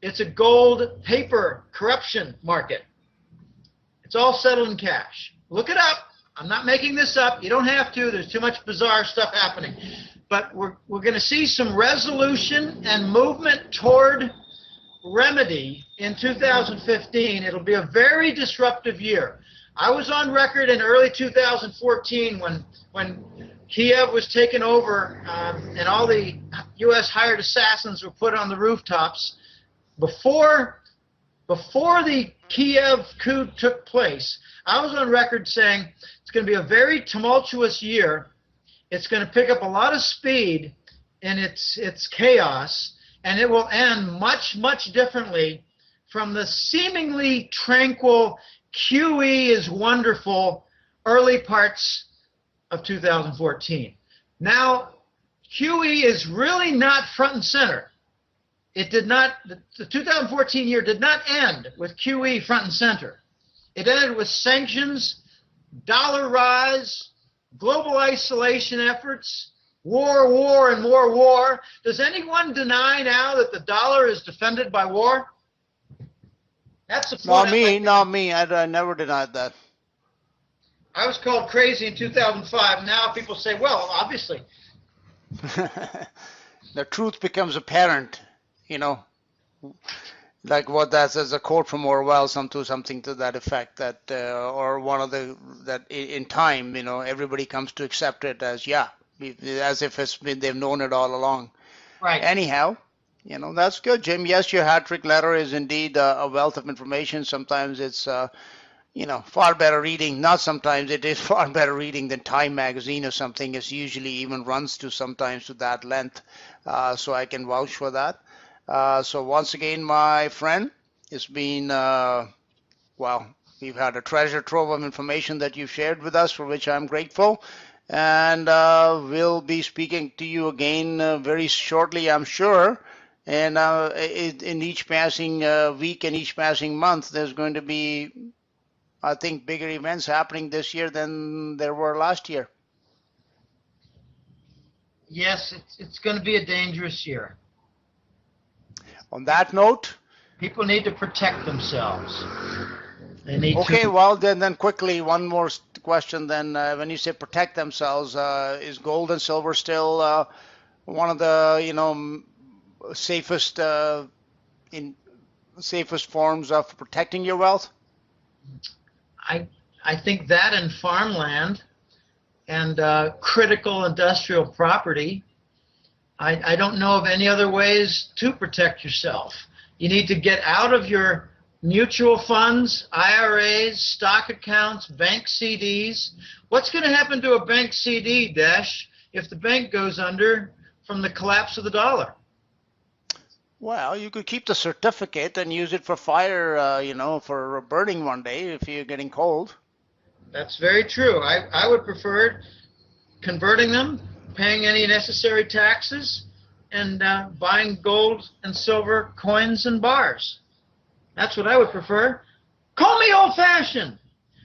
It's a gold paper corruption market. It's all settled in cash. Look it up. I'm not making this up. You don't have to. There's too much bizarre stuff happening. But we're going to see some resolution and movement toward remedy in 2015. It'll be a very disruptive year. I was on record in early 2014 when Kiev was taken over and all the U.S. hired assassins were put on the rooftops. Before the Kiev coup took place, I was on record saying it's going to be a very tumultuous year. It's going to pick up a lot of speed in its chaos, and it will end much, much differently from the seemingly tranquil QE is wonderful early parts of 2014. Now, QE is really not front and center. It did not, the 2014 year did not end with QE front and center. It ended with sanctions, dollar rise, global isolation efforts, war, and more war. Does anyone deny now that the dollar is defended by war? That's the point. Not me. I never denied that. I was called crazy in 2005. Now people say, well, obviously. The truth becomes apparent, like what that's as a quote from Orwell, something to that effect, that or one of that in time, everybody comes to accept it as as if they've known it all along. Right. Anyhow, that's good, Jim. Yes, your hat trick letter is indeed a wealth of information. Sometimes it's far better reading. Not sometimes, it is far better reading than Time magazine or something. It usually even runs to sometimes to that length. So I can vouch for that. So once again, my friend, it's been, we've had a treasure trove of information that you've shared with us, for which I'm grateful. And we'll be speaking to you again very shortly, I'm sure. And in each passing week and each passing month, there's going to be, I think, bigger events happening this year than there were last year. Yes, it's going to be a dangerous year. On that note, people need to protect themselves. They need well, then quickly, one more question. Then, when you say protect themselves, is gold and silver still one of the safest forms of protecting your wealth? I think that in farmland and critical industrial property, I don't know of any other ways to protect yourself. You need to get out of your mutual funds, IRAs, stock accounts, bank CDs. What's going to happen to a bank CD, Desh, if the bank goes under from the collapse of the dollar? Well, you could keep the certificate and use it for fire, for burning one day if you're getting cold. That's very true. I would prefer converting them, paying any necessary taxes, and buying gold and silver coins and bars. That's what I would prefer. Call me old-fashioned.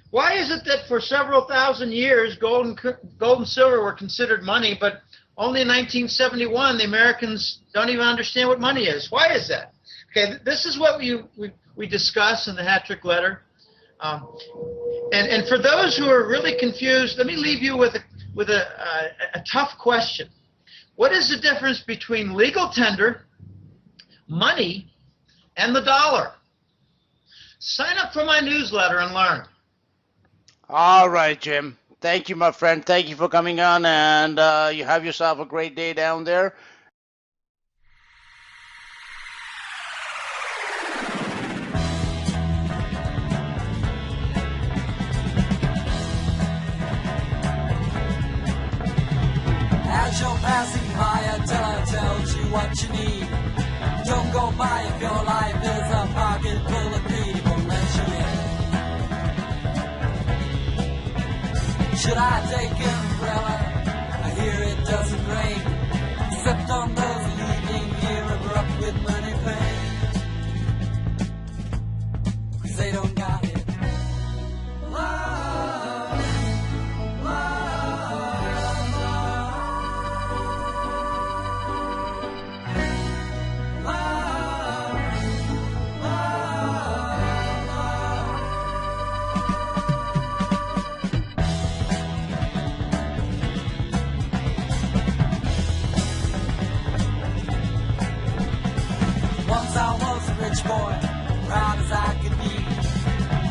Why is it that for several thousand years gold and silver were considered money, but only in 1971 the Americans don't even understand what money is? Why is that? Okay, this is what we discuss in the hat trick letter. And for those who are really confused, let me leave you with a tough question. What is the difference between legal tender, money, and the dollar? Sign up for my newsletter and learn. All right, Jim. Thank you, my friend. Thank you for coming on, and you have yourself a great day down there. As you're passing by, a teller tells you what you need. Don't go by if your life is a pocket full of greed. It won't let you in. Should I take an umbrella? I hear it doesn't rain, except on those leaving here abrupt with money pain. 'Cause they don't got it. Boy, proud as I could be.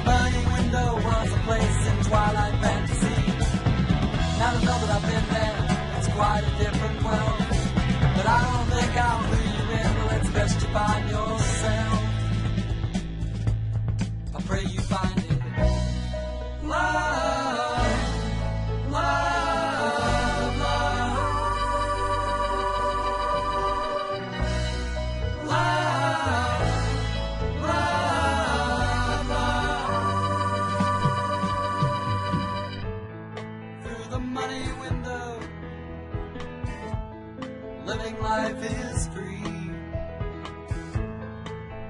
Burning window was a place in twilight fantasy. Now to know that I've been there, it's quite a different world. But I don't think I'll lure you in, well, it's best you find yourself. I pray you find it. Love, love, love. Love. Living life is free.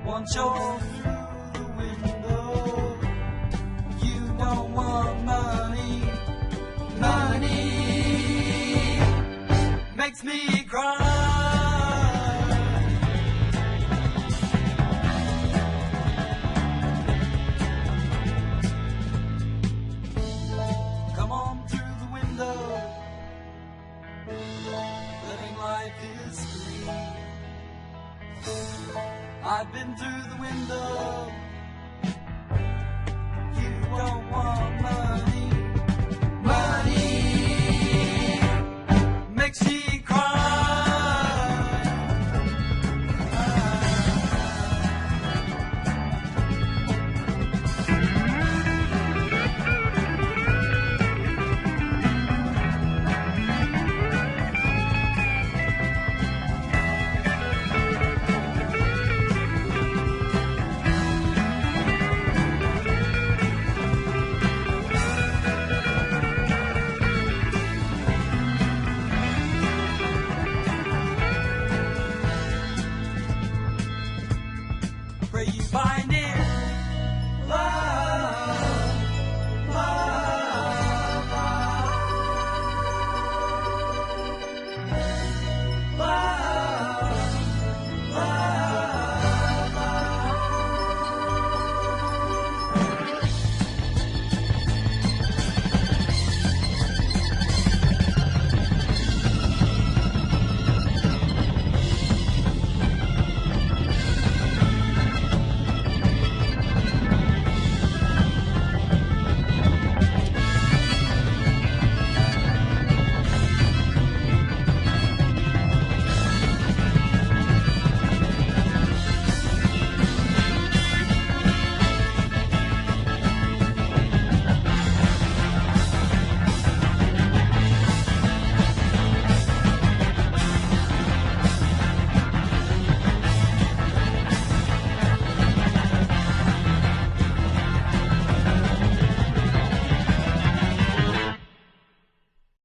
Once you're through the window, me